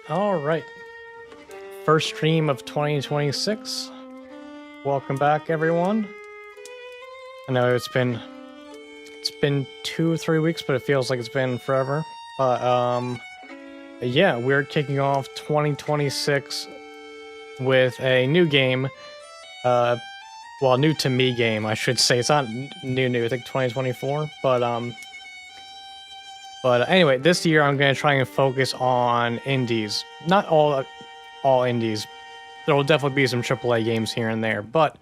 All right. First stream of 2026. Welcome back, everyone. I know it's been 2 or 3 weeks, but it feels like it's been forever. But yeah, we're kicking off 2026 with a new game. Well, new to me game, I should say. It's not new. I think 2024. But anyway, this year I'm going to try and focus on indies. Not all indies. There will definitely be some AAA games here and there, but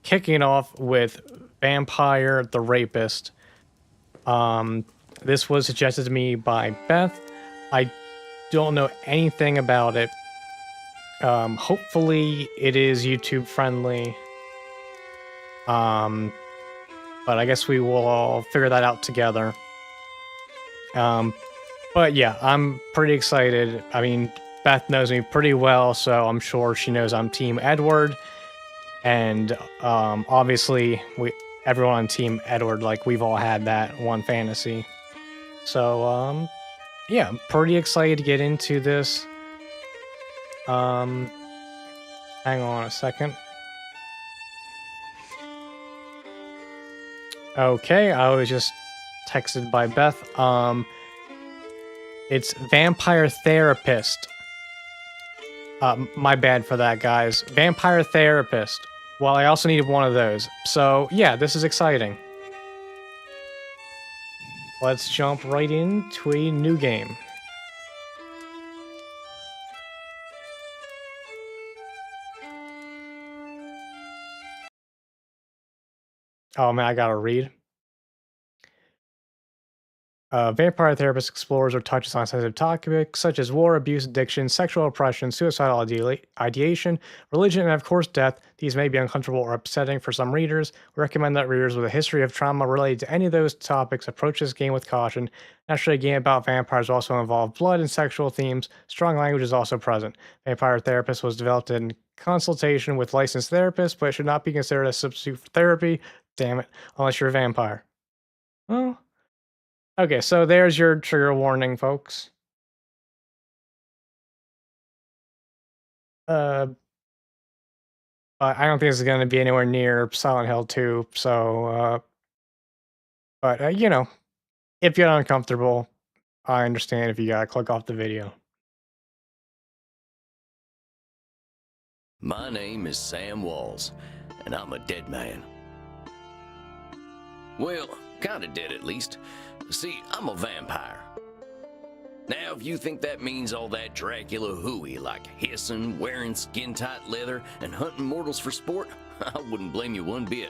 kicking off with Vampire the Rapist. This was suggested to me by Beth. I don't know anything about it. Hopefully it is YouTube friendly. But I guess we will all figure that out together. But yeah, I'm pretty excited. I mean, Beth knows me pretty well, so I'm sure she knows I'm Team Edward. And obviously, everyone on Team Edward, like, we've all had that one fantasy. So, yeah, I'm pretty excited to get into this. Hang on a second. Okay, I was just texted by Beth. It's Vampire Therapist. My bad for that, guys. Vampire Therapist. Well, I also needed one of those. So, yeah, this is exciting. Let's jump right into a new game. Oh man, I gotta read. Vampire Therapist explores or touches on sensitive topics such as war, abuse, addiction, sexual oppression, suicidal ideation, religion, and of course death. These may be uncomfortable or upsetting for some readers. We recommend that readers with a history of trauma related to any of those topics approach this game with caution. Naturally, a game about vampires also involve blood and sexual themes. Strong language is also present. Vampire Therapist was developed in consultation with licensed therapists, but it should not be considered a substitute for therapy. Damn it, unless you're a vampire. Well, okay, so there's your trigger warning, folks. I don't think this is going to be anywhere near Silent Hill 2, so, but, you know, if you're uncomfortable, I understand if you gotta click off the video. My name is Sam Walls, and I'm a dead man. Well, kinda dead at least. See, I'm a vampire. Now, if you think that means all that Dracula hooey, like hissing, wearing skin-tight leather, and hunting mortals for sport, I wouldn't blame you one bit.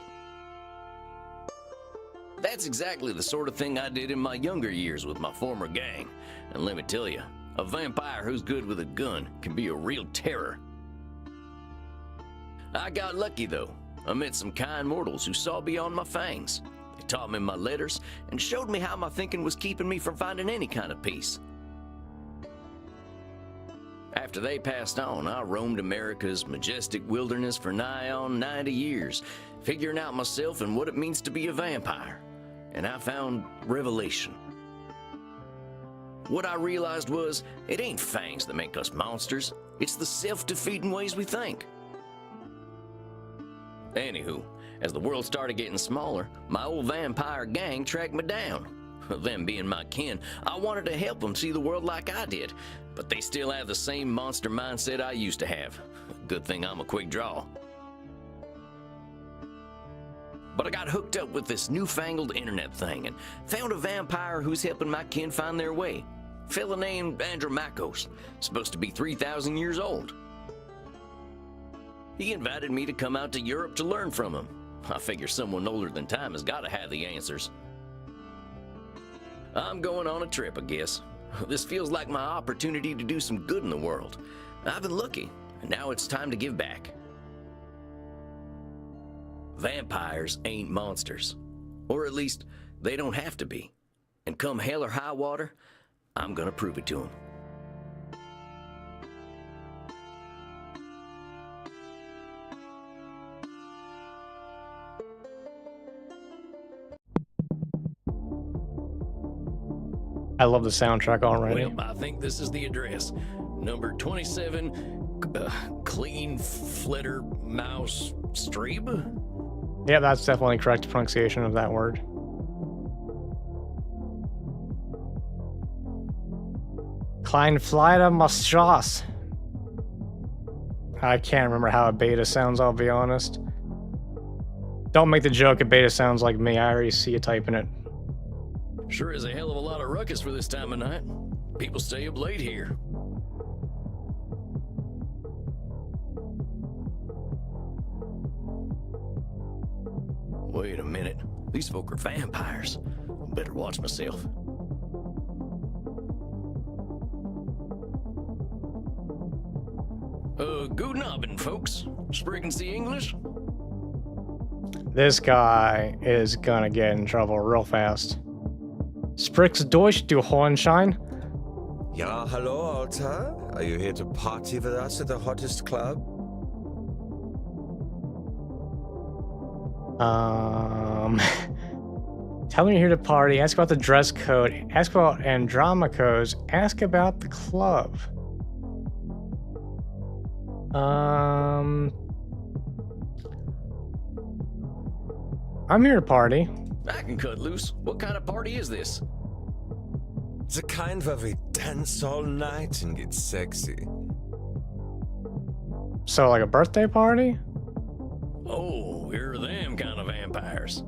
That's exactly the sort of thing I did in my younger years with my former gang. And let me tell you, a vampire who's good with a gun can be a real terror. I got lucky though. I met some kind mortals who saw beyond my fangs. They taught me my letters and showed me how my thinking was keeping me from finding any kind of peace. After they passed on, I roamed America's majestic wilderness for nigh on 90 years, figuring out myself and what it means to be a vampire. And I found revelation. What I realized was, it ain't fangs that make us monsters. It's the self-defeating ways we think. Anywho, as the world started getting smaller, my old vampire gang tracked me down. Them being my kin, I wanted to help them see the world like I did, but they still have the same monster mindset I used to have. Good thing I'm a quick draw. But I got hooked up with this newfangled internet thing and found a vampire who's helping my kin find their way. A fella named Andromachos, supposed to be 3,000 years old. He invited me to come out to Europe to learn from him. I figure someone older than time has got to have the answers. I'm going on a trip, I guess. This feels like my opportunity to do some good in the world. I've been lucky, and now it's time to give back. Vampires ain't monsters. Or at least, they don't have to be. And come hell or high water, I'm gonna prove it to them. I love the soundtrack already. Well, I think this is the address. Number 27, Clean Flitter Mouse Streeb? Yeah, that's definitely correct pronunciation of that word. Kleinfleider Mastras. I can't remember how a beta sounds, I'll be honest. Don't make the joke, a beta sounds like me. I already see you typing it. Sure is a hell of a lot of ruckus for this time of night. People stay up late here. Wait a minute. These folk are vampires. Better watch myself. Guten Abend, folks. Sprechen Sie English? This guy is gonna get in trouble real fast. Sprichst Deutsch, du Hornschein? Ja, hello, Alta. Are you here to party with us at the hottest club? Tell me you're here to party, ask about the dress code, ask about Andromacos, ask about the club. I'm here to party. I can cut loose. What kind of party is this? It's a kind where we dance all night and get sexy. So, like a birthday party? Oh, we're them kind of vampires.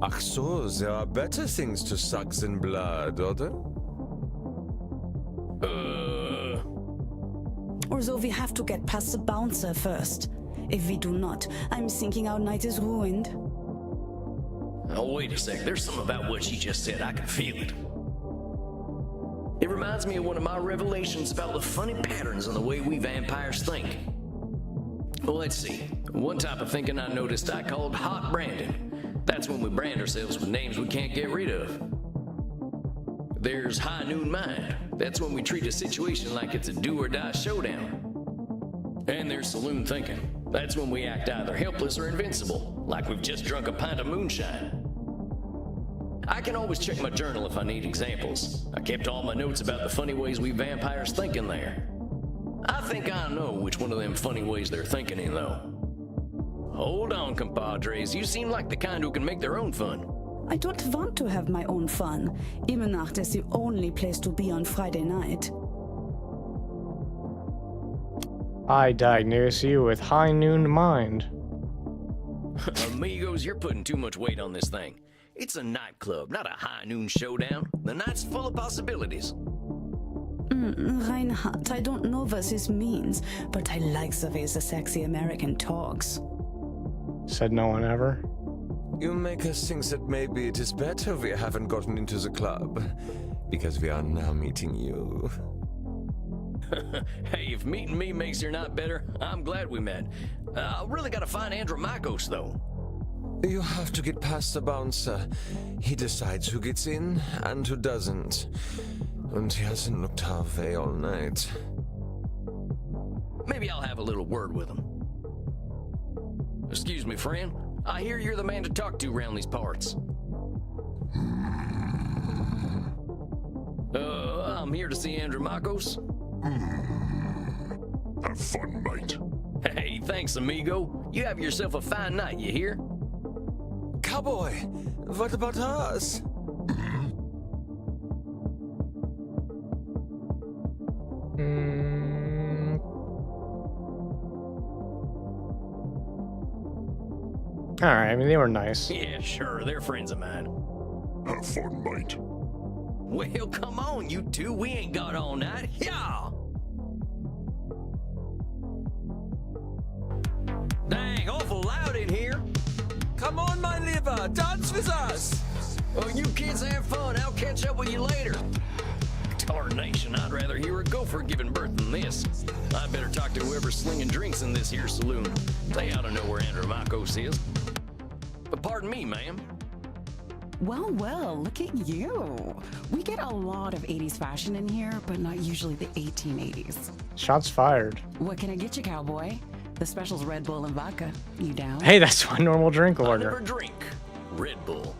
Ach so, there are better things to suck than blood, oder? Or so we have to get past the bouncer first. If we do not, I'm thinking our night is ruined. Oh, wait a sec. There's something about what she just said. I can feel it. It reminds me of one of my revelations about the funny patterns in the way we vampires think. Well, let's see. One type of thinking I noticed I called hot branding. That's when we brand ourselves with names we can't get rid of. There's high noon mind. That's when we treat a situation like it's a do or die showdown. And there's saloon thinking. That's when we act either helpless or invincible, like we've just drunk a pint of moonshine. I can always check my journal if I need examples. I kept all my notes about the funny ways we vampires think in there. I think I know which one of them funny ways they're thinking in, though. Hold on, compadres. You seem like the kind who can make their own fun. I don't want to have my own fun. Immernacht is the only place to be on Friday night. I diagnose you with high noon mind. Amigos, you're putting too much weight on this thing. It's a nightclub, not a high noon showdown. The night's full of possibilities. Reinhardt, I don't know what this means, but I like the way the sexy American talks. Said no one ever. You make us think that maybe it is better we haven't gotten into the club, because we are now meeting you. Hey, if meeting me makes your night better, I'm glad we met. I really gotta find Andromacos, though. You have to get past the bouncer. He decides who gets in and who doesn't. And he hasn't looked our way all night. Maybe I'll have a little word with him. Excuse me, friend. I hear you're the man to talk to around these parts. I'm here to see Andromacos. Have fun, mate. Hey, thanks, amigo. You have yourself a fine night, you hear? Cowboy, what about us? Alright, I mean, they were nice. Yeah, sure, they're friends of mine. Have fun, mate. Well, come on, you two. We ain't got all night. Yeah! Dang, awful loud in here. Come on, my liver, dance with us! Oh, you kids have fun. I'll catch up with you later. Tarnation, I'd rather hear a gopher giving birth than this. I'd better talk to whoever's slinging drinks in this here saloon. They ought to know where Andromacos is. But pardon me, ma'am. Well, well, look at you. We get a lot of 80s fashion in here, but not usually the 1880s. Shots fired. What can I get you, cowboy? The special's Red Bull and vodka. You down? Hey, that's my normal drink I order. never drink Red Bull.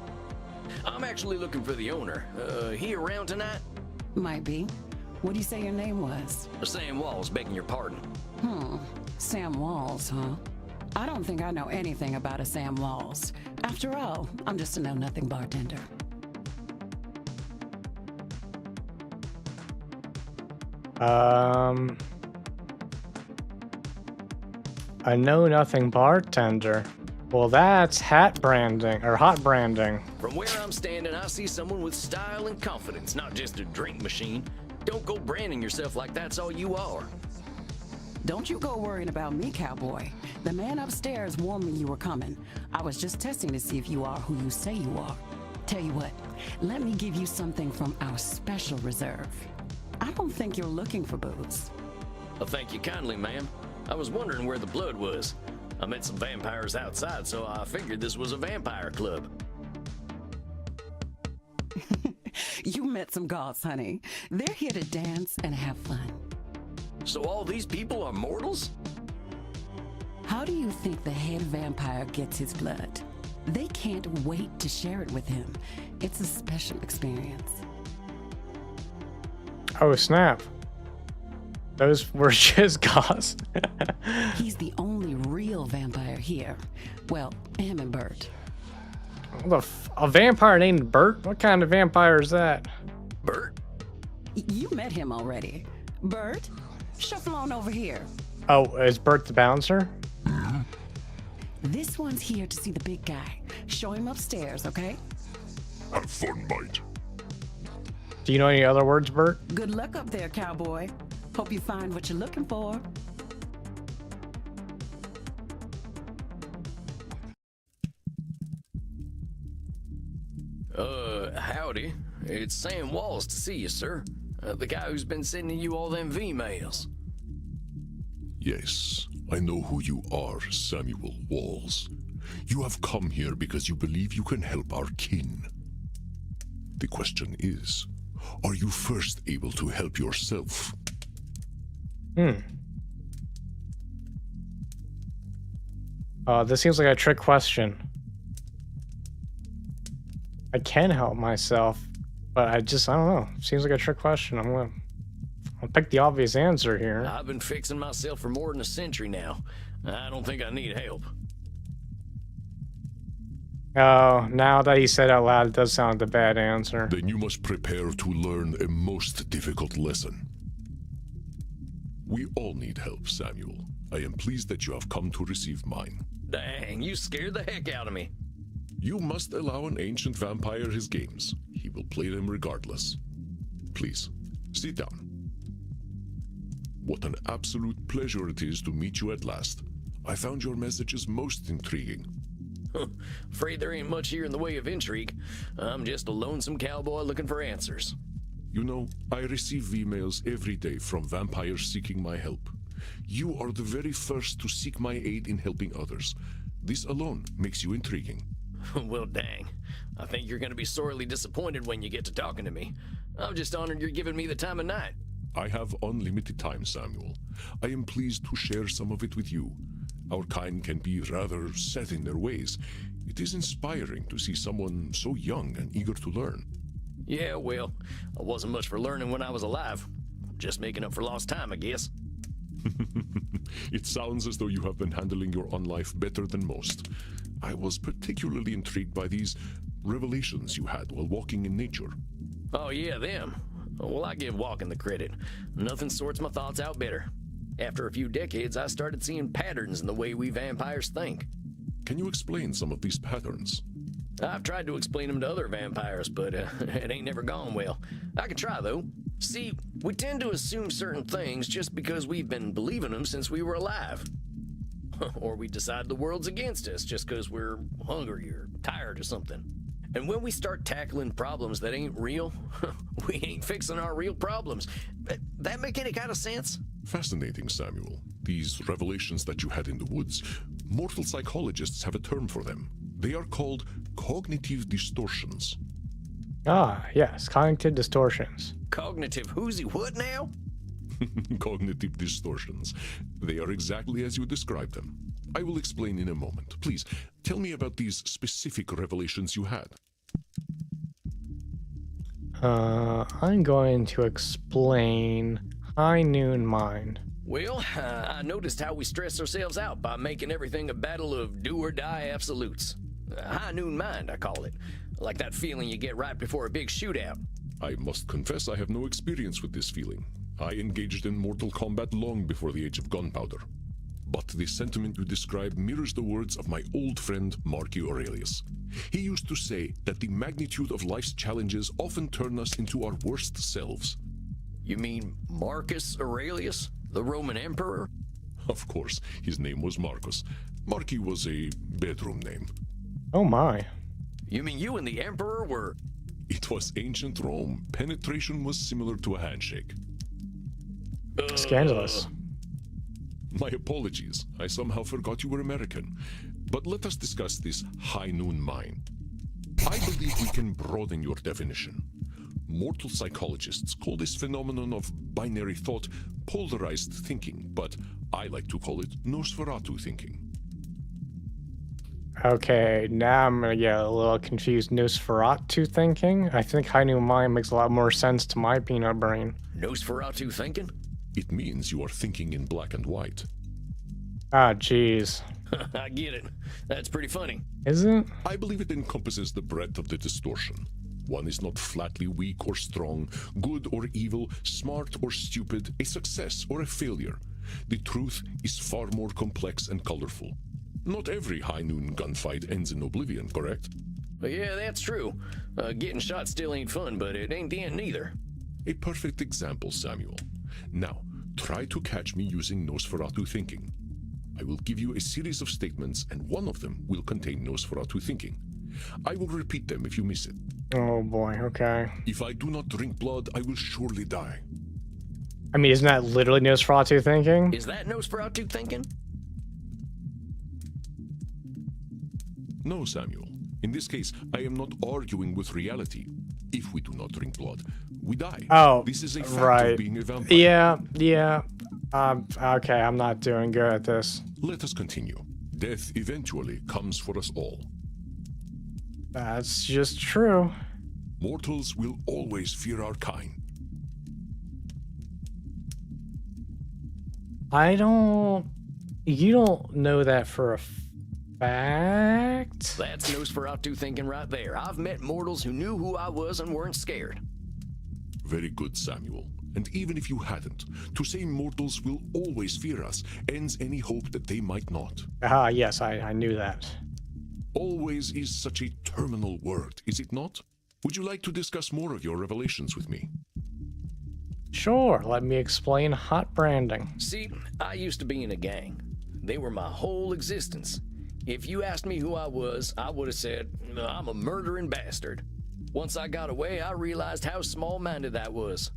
I'm actually looking for the owner. He around tonight? Might be. What do you say your name was? Sam Walls, begging your pardon. Sam Walls, huh? I don't think I know anything about a Sam Walls. After all, I'm just a know-nothing bartender. A know-nothing bartender. Well, that's hat branding, or hot branding. From where I'm standing, I see someone with style and confidence, not just a drink machine. Don't go branding yourself like that's all you are. Don't you go worrying about me, cowboy. The man upstairs warned me you were coming. I was just testing to see if you are who you say you are. Tell you what, let me give you something from our special reserve. I don't think you're looking for booze. Well, thank you kindly, ma'am. I was wondering where the blood was. I met some vampires outside, so I figured this was a vampire club. You met some gods, honey. They're here to dance and have fun. So all these people are mortals? How do you think the head vampire gets his blood? They can't wait to share it with him. It's a special experience. Oh, snap. Those were just gods. He's the only real vampire here. Well, him and Bert. A vampire named Bert? What kind of vampire is that? Bert? You met him already. Bert, shuffle on over here. Oh, is Bert the bouncer? This one's here to see the big guy. Show him upstairs, okay? Have fun, mate. Do you know any other words, Bert? Good luck up there, cowboy. Hope you find what you're looking for. Howdy. It's Sam Walls to see you, sir. The guy who's been sending you all them V-mails. Yes, I know who you are, Samuel Walls. You have come here because you believe you can help our kin. The question is, are you first able to help yourself? This seems like a trick question. I can help myself, but I don't know. Seems like a trick question. I'll pick the obvious answer here. I've been fixing myself for more than a century now. I don't think I need help. Oh, now that he said it out loud, it does sound like a bad answer. Then you must prepare to learn a most difficult lesson. We all need help, Samuel. I am pleased that you have come to receive mine. Dang, you scared the heck out of me. You must allow an ancient vampire his games. He will play them regardless. Please, sit down. What an absolute pleasure it is to meet you at last. I found your messages most intriguing. Afraid there ain't much here in the way of intrigue. I'm just a lonesome cowboy looking for answers. You know, I receive emails every day from vampires seeking my help. You are the very first to seek my aid in helping others. This alone makes you intriguing. Well, dang. I think you're going to be sorely disappointed when you get to talking to me. I'm just honored you're giving me the time of night. I have unlimited time, Samuel. I am pleased to share some of it with you. Our kind can be rather set in their ways. It is inspiring to see someone so young and eager to learn. Yeah, well, I wasn't much for learning when I was alive. Just making up for lost time, I guess. It sounds as though you have been handling your own life better than most. I was particularly intrigued by these revelations you had while walking in nature. Oh, yeah, them. Well, I give walking the credit. Nothing sorts my thoughts out better. After a few decades, I started seeing patterns in the way we vampires think. Can you explain some of these patterns? I've tried to explain them to other vampires, but it ain't never gone well. I can try, though. See, we tend to assume certain things just because we've been believing them since we were alive. Or we decide the world's against us just because we're hungry or tired or something. And when we start tackling problems that ain't real, we ain't fixing our real problems. That make any kind of sense? Fascinating, Samuel. These revelations that you had in the woods, mortal psychologists have a term for them. They are called cognitive distortions. Ah, yes, cognitive distortions. Cognitive whoozy what now? Cognitive distortions. They are exactly as you described them. I will explain in a moment. Please, tell me about these specific revelations you had. I'm going to explain High Noon Mind. Well, I noticed how we stress ourselves out by making everything a battle of do or die absolutes. High noon mind, I call it. Like that feeling you get right before a big shootout. I must confess I have no experience with this feeling. I engaged in Mortal Kombat long before the age of gunpowder. But the sentiment you describe mirrors the words of my old friend Marcus Aurelius. He used to say that the magnitude of life's challenges often turn us into our worst selves. You mean Marcus Aurelius, the Roman emperor? Of course, his name was Marcus. Marcus was a bedroom name. Oh my. You mean you and the emperor were... It was ancient Rome. Penetration was similar to a handshake. Scandalous. My apologies. I somehow forgot you were American. But let us discuss this high noon mind. I believe we can broaden your definition. Mortal psychologists call this phenomenon of binary thought polarized thinking, but I like to call it Nosferatu thinking. Okay, now I'm gonna get a little confused. Nosferatu thinking? I think High Noon Mind makes a lot more sense to my peanut brain. Nosferatu thinking? It means you are thinking in black and white. Ah, jeez. I get it. That's pretty funny. Is it? I believe it encompasses the breadth of the distortion. One is not flatly weak or strong, good or evil, smart or stupid, a success or a failure. The truth is far more complex and colorful. Not every high noon gunfight ends in oblivion, correct? But yeah, that's true. Getting shot still ain't fun, but it ain't the end neither. A perfect example, Samuel. Now, try to catch me using Nosferatu thinking. I will give you a series of statements, and one of them will contain Nosferatu thinking. I will repeat them if you miss it. Oh boy, okay. If I do not drink blood, I will surely die. I mean, isn't that literally Nosferatu thinking? Is that Nosferatu thinking? No, Samuel. In this case, I am not arguing with reality. If we do not drink blood, we die. Oh, this is a fact right. of being a vampire. Yeah. Okay, I'm not doing good at this. Let us continue. Death eventually comes for us all. That's just true. Mortals will always fear our kind. You don't know that for a fact? That's Nosferatu thinking right there. I've met mortals who knew who I was and weren't scared. Very good, Samuel. And even if you hadn't, to say mortals will always fear us ends any hope that they might not. Ah, yes, I knew that. Always is such a terminal word, is it not? Would you like to discuss more of your revelations with me? Sure, let me explain hot branding. See, I used to be in a gang. They were my whole existence. If you asked me who I was, I would have said, I'm a murdering bastard. Once I got away, I realized how small-minded that was.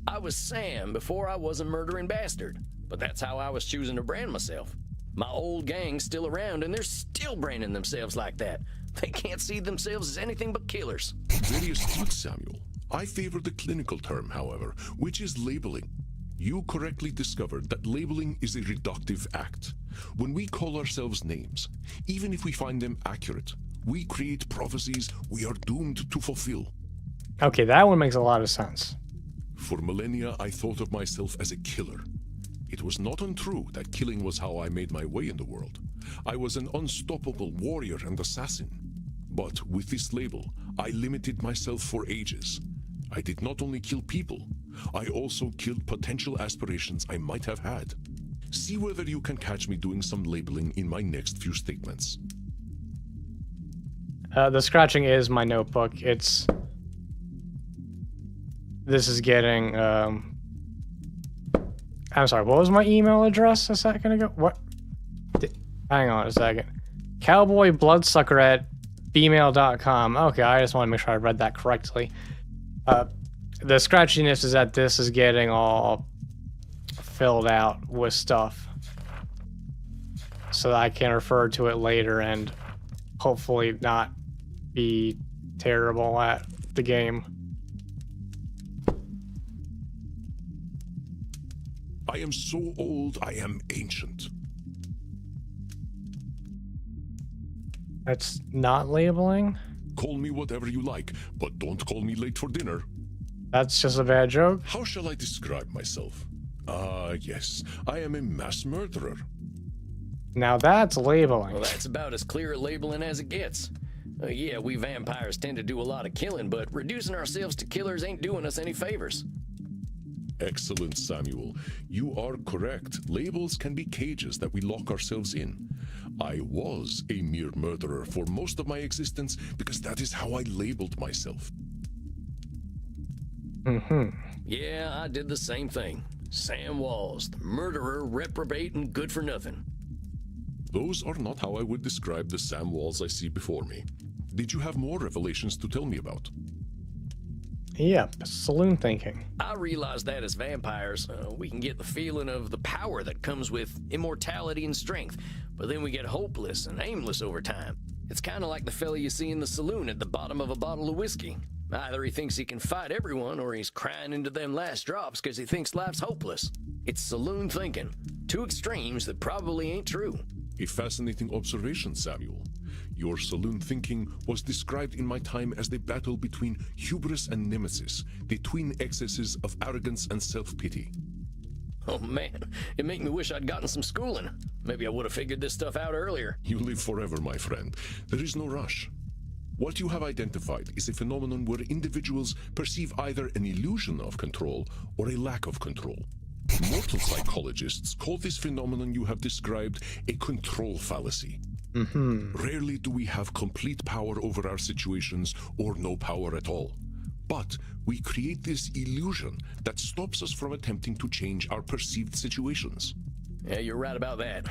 I was Sam before I was a murdering bastard, but that's how I was choosing to brand myself. My old gang's still around, and they're still branding themselves like that. They can't see themselves as anything but killers. Very astute, Samuel. I favor the clinical term, however, which is labeling. You correctly discovered that labeling is a reductive act. When we call ourselves names, even if we find them accurate, we create prophecies we are doomed to fulfill. Okay, that one makes a lot of sense. For millennia, I thought of myself as a killer. It was not untrue that killing was how I made my way in the world. I was an unstoppable warrior and assassin. But with this label, I limited myself for ages. I did not only kill people, I also killed potential aspirations I might have had. See whether you can catch me doing some labeling in my next few statements. The scratching is my notebook. This is getting, I'm sorry, what was my email address a second ago? What? Hang on a second. Cowboybloodsucker@gmail.com. Okay, I just want to make sure I read that correctly. The scratchiness is that this is getting all filled out with stuff, so that I can refer to it later and hopefully not be terrible at the game. I am so old, I am ancient. That's not labeling? Call me whatever you like, but don't call me late for dinner. That's just a bad joke. How shall I describe myself? Ah, yes, I am a mass murderer. Now that's labeling. Well, that's about as clear a labeling as it gets. Yeah, we vampires tend to do a lot of killing, but reducing ourselves to killers ain't doing us any favors. Excellent, Samuel. You are correct. Labels can be cages that we lock ourselves in. I was a mere murderer for most of my existence because that is how I labeled myself. Yeah, I did the same thing. Sam Walls, the murderer, reprobate, and good for nothing. Those are not how I would describe the Sam Walls I see before me. Did you have more revelations to tell me about? Yep, saloon thinking. I realize that as vampires, we can get the feeling of the power that comes with immortality and strength, but then we get hopeless and aimless over time. It's kind of like the fella you see in the saloon at the bottom of a bottle of whiskey. Either he thinks he can fight everyone, or he's crying into them last drops because he thinks life's hopeless. It's saloon thinking. Two extremes that probably ain't true. A fascinating observation, Samuel. Your saloon thinking was described in my time as the battle between hubris and nemesis, the twin excesses of arrogance and self-pity. Oh man, it make me wish I'd gotten some schooling. Maybe I would have figured this stuff out earlier. You live forever, my friend. There is no rush. What you have identified is a phenomenon where individuals perceive either an illusion of control or a lack of control. Mortal psychologists call this phenomenon you have described a control fallacy. Rarely do we have complete power over our situations or no power at all. But we create this illusion that stops us from attempting to change our perceived situations. Yeah, you're right about that.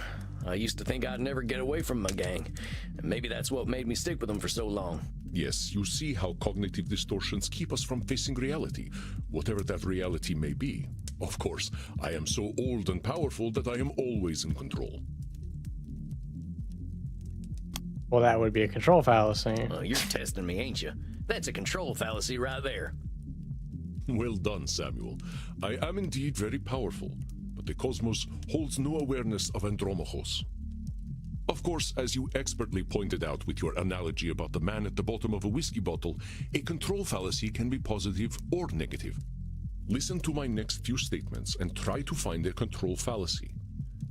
I used to think I'd never get away from my gang. And maybe that's what made me stick with them for so long. Yes, you see how cognitive distortions keep us from facing reality, whatever that reality may be. Of course, I am so old and powerful that I am always in control. Well, that would be a control fallacy. You're testing me, ain't you? That's a control fallacy right there. Well done, Samuel. I am indeed very powerful, but the cosmos holds no awareness of Andromachos. Of course, as you expertly pointed out with your analogy about the man at the bottom of a whiskey bottle, a control fallacy can be positive or negative. Listen to my next few statements and try to find a control fallacy.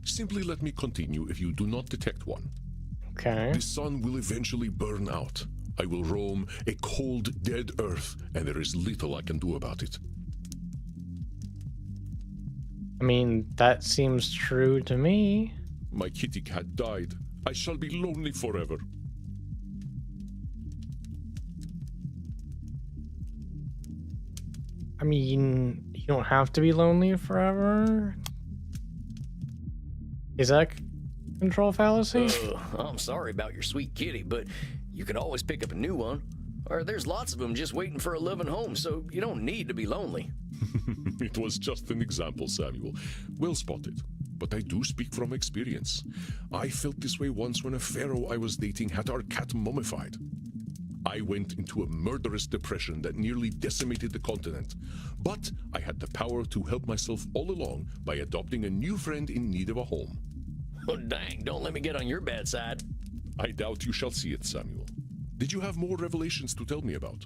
Simply let me continue if you do not detect one. Okay. The sun will eventually burn out. I will roam a cold, dead earth, and there is little I can do about it. I mean, that seems true to me. My kitty cat died. I shall be lonely forever. I mean, you don't have to be lonely forever. Is that control fallacy? I'm sorry about your sweet kitty, but you can always pick up a new one. Or there's lots of them just waiting for a loving home, so you don't need to be lonely. It was just an example, Samuel. Well spotted. But I do speak from experience. I felt this way once when a pharaoh I was dating had our cat mummified. I went into a murderous depression that nearly decimated the continent. But I had the power to help myself all along by adopting a new friend in need of a home. Oh dang, don't let me get on your bad side. I doubt you shall see it, Samuel. Did you have more revelations to tell me about?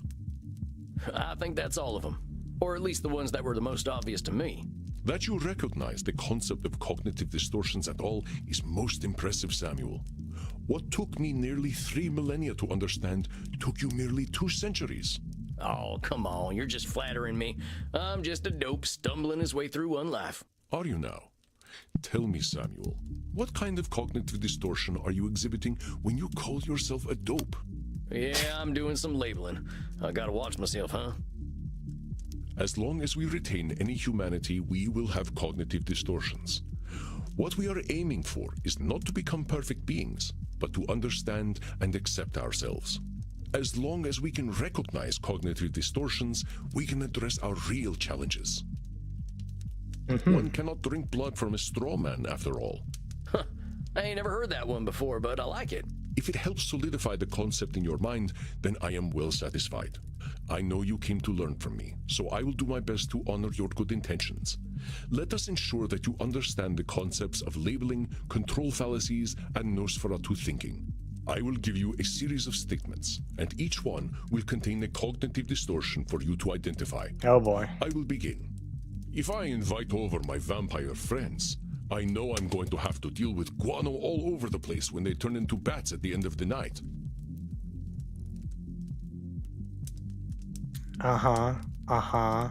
I think that's all of them. Or at least the ones that were the most obvious to me. That you recognize the concept of cognitive distortions at all is most impressive, Samuel. What took me nearly 3 millennia to understand took you merely 2 centuries. Oh, come on, you're just flattering me. I'm just a dope stumbling his way through one life. Are you now? Tell me, Samuel, what kind of cognitive distortion are you exhibiting when you call yourself a dope? Yeah, I'm doing some labeling. I gotta watch myself, huh? As long as we retain any humanity, we will have cognitive distortions. What we are aiming for is not to become perfect beings, but to understand and accept ourselves. As long as we can recognize cognitive distortions, we can address our real challenges. One cannot drink blood from a straw man, after all. Huh. I ain't never heard that one before, but I like it. If it helps solidify the concept in your mind, then I am well satisfied. I know you came to learn from me, so I will do my best to honor your good intentions. Let us ensure that you understand the concepts of labeling, control fallacies, and Nosferatu thinking. I will give you a series of statements, and each one will contain a cognitive distortion for you to identify. Oh boy. I will begin. If I invite over my vampire friends, I know I'm going to have to deal with guano all over the place when they turn into bats at the end of the night. Uh-huh. Uh-huh.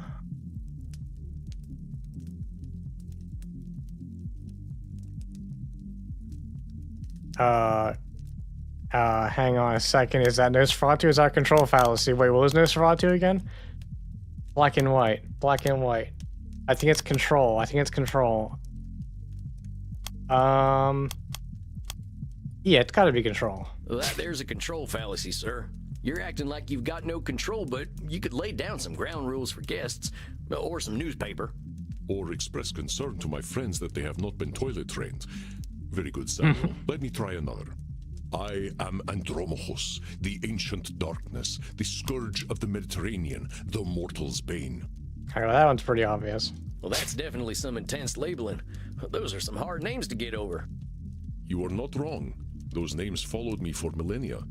Hang on a second. Is that Nosferatu? Is that control fallacy? Wait, what was Nosferatu again? Black and white. Black and white. I think it's control. I think it's control. Yeah, it's gotta be control. Well, there's a control fallacy, sir. You're acting like you've got no control, but you could lay down some ground rules for guests, or some newspaper. Or express concern to my friends that they have not been toilet trained. Very good, Samuel. Let me try another. I am Andromachus, the ancient darkness, the scourge of the Mediterranean, the mortal's bane. Okay, well, that one's pretty obvious. Well, that's definitely some intense labeling. Those are some hard names to get over. You are not wrong. Those names followed me for millennia.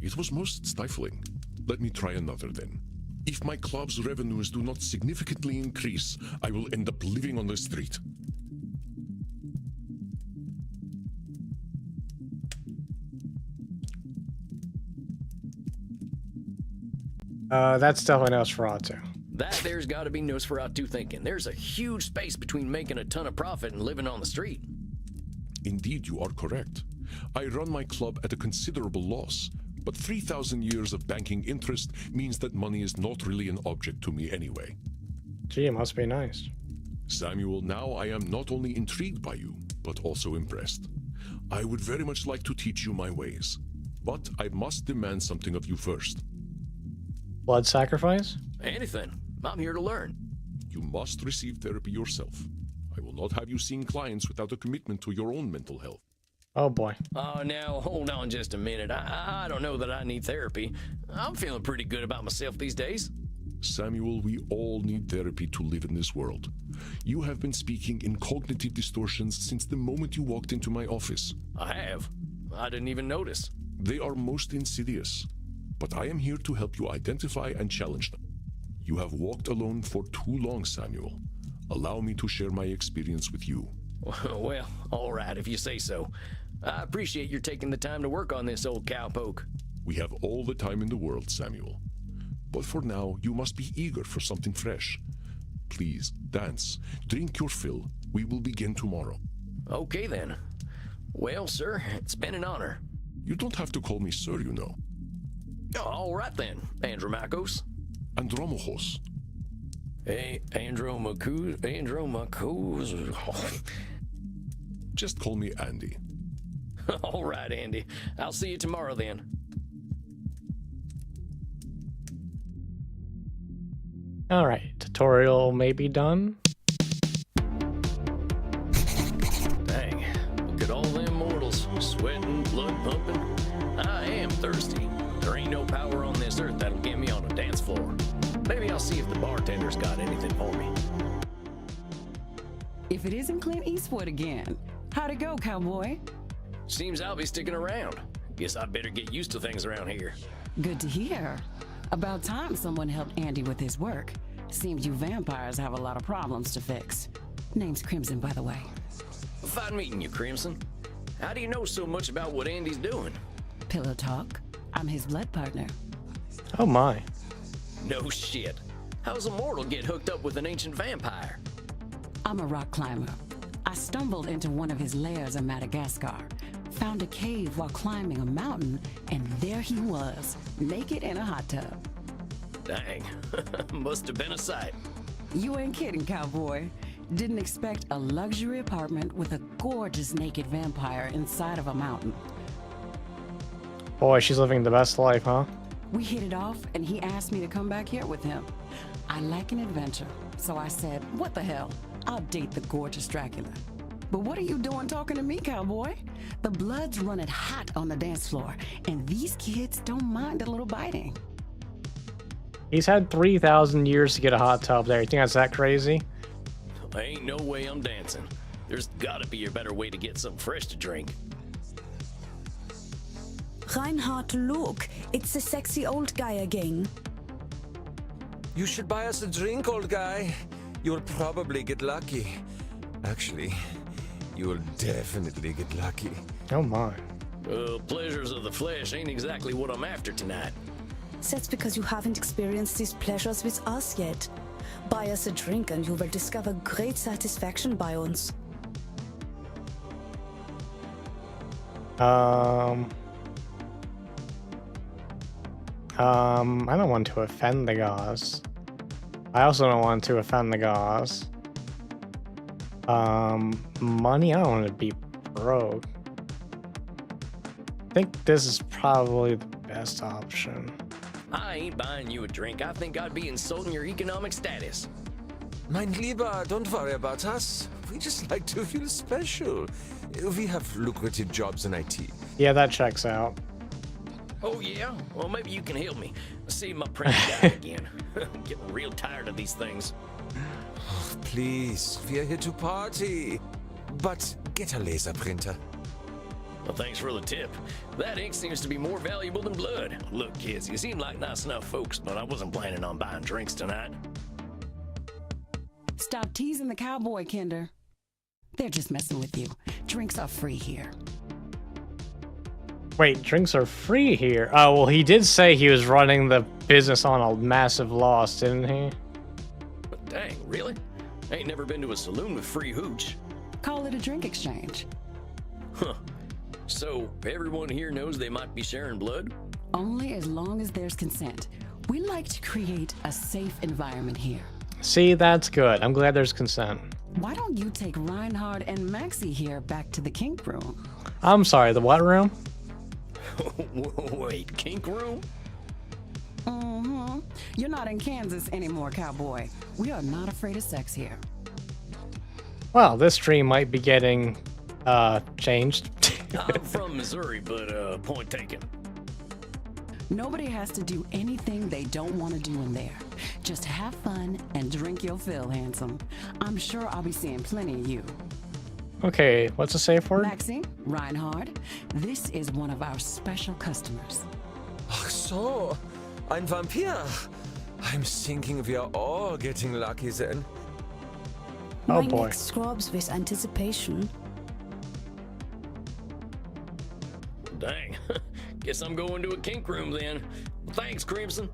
It was most stifling. Let me try another then. If my club's revenues do not significantly increase, I will end up living on the street. That's definitely Nosferatu. That there's got to be Nosferatu thinking. There's a huge space between making a ton of profit and living on the street. Indeed, you are correct. I run my club at a considerable loss, but 3,000 years of banking interest means that money is not really an object to me anyway. Gee, it must be nice. Samuel, now I am not only intrigued by you, but also impressed. I would very much like to teach you my ways, but I must demand something of you first. Blood sacrifice? Anything. I'm here to learn. You must receive therapy yourself. I will not have you seeing clients without a commitment to your own mental health. Oh boy. Oh, now, hold on just a minute. I don't know that I need therapy. I'm feeling pretty good about myself these days. Samuel, we all need therapy to live in this world. You have been speaking in cognitive distortions since the moment you walked into my office. I have. I didn't even notice. They are most insidious, but I am here to help you identify and challenge them. You have walked alone for too long, Samuel. Allow me to share my experience with you. Well, all right, if you say so. I appreciate your taking the time to work on this, old cowpoke. We have all the time in the world, Samuel. But for now, you must be eager for something fresh. Please, dance, drink your fill. We will begin tomorrow. Okay, then. Well, sir, it's been an honor. You don't have to call me sir, you know. All right, then, Andromachus. Andromachus. Hey, Andromachus. Just call me Andy. All right, Andy. I'll see you tomorrow, then. Alright, tutorial may be done. Dang, look at all them mortals, sweating, blood pumping. I am thirsty. There ain't no power on this earth that'll get me on a dance floor. Maybe I'll see if the bartender's got anything for me. If it isn't Clint Eastwood again, how'd it go, cowboy? Seems I'll be sticking around. Guess I'd better get used to things around here. Good to hear. About time someone helped Andy with his work. Seems you vampires have a lot of problems to fix. Name's Crimson, by the way. Fine meeting you, Crimson. How do you know so much about what Andy's doing? Pillow talk. I'm his blood partner. Oh my. No shit. How's a mortal get hooked up with an ancient vampire? I'm a rock climber. I stumbled into one of his lairs in Madagascar, found a cave while climbing a mountain, and there he was, naked in a hot tub. Dang. Must have been a sight. You ain't kidding, cowboy. Didn't expect a luxury apartment with a gorgeous naked vampire inside of a mountain. Boy, she's living the best life, huh? We hit it off, and he asked me to come back here with him. I like an adventure, so I said, what the hell? I'll date the gorgeous Dracula. But what are you doing talking to me, cowboy? The blood's running hot on the dance floor, and these kids don't mind a little biting. He's had 3,000 years to get a hot tub there. You think that's that crazy? Ain't no way I'm dancing. There's gotta be a better way to get something fresh to drink. Reinhard, look. It's the sexy old guy again. You should buy us a drink, old guy. You'll probably get lucky. Actually, you will definitely get lucky. Oh my. Pleasures of the flesh ain't exactly what I'm after tonight. That's because you haven't experienced these pleasures with us yet. Buy us a drink and you will discover great satisfaction by uns. I don't want to offend the gods. I also don't want to offend the gods. Money, I don't want to be broke. I think this is probably the best option. I ain't buying you a drink. I think I'd be insulting your economic status. Mein Lieber, don't worry about us. We just like to feel special. We have lucrative jobs in IT. Yeah, that checks out. Oh yeah? Well, maybe you can help me. See my printer died again. Getting real tired of these things. Please, we are here to party. But get a laser printer. Well, thanks for the tip. That ink seems to be more valuable than blood. Look, kids, you seem like nice enough folks, but I wasn't planning on buying drinks tonight. Stop teasing the cowboy, Kinder. They're just messing with you. Drinks are free here. Wait, drinks are free here. Oh, well, he did say he was running the business on a massive loss, didn't he? But dang, really? I ain't never been to a saloon with free hooch. Call it a drink exchange. Huh. So, everyone here knows they might be sharing blood? Only as long as there's consent. We like to create a safe environment here. See, that's good. I'm glad there's consent. Why don't you take Reinhard and Maxie here back to the kink room? I'm sorry, the what room? Wait, kink room? Mm-hmm. You're not in Kansas anymore, cowboy. We are not afraid of sex here. Well, this stream might be getting, changed. I'm from Missouri, but, point taken. Nobody has to do anything they don't want to do in there. Just have fun and drink your fill, handsome. I'm sure I'll be seeing plenty of you. Okay, what's the safe word? Maxie, Reinhard, this is one of our special customers. Ach so, ein Vampir. I'm thinking we are all getting lucky then. Oh My boy. neck scrubs with anticipation. Dang. Guess I'm going to a kink room then. Thanks, Crimson.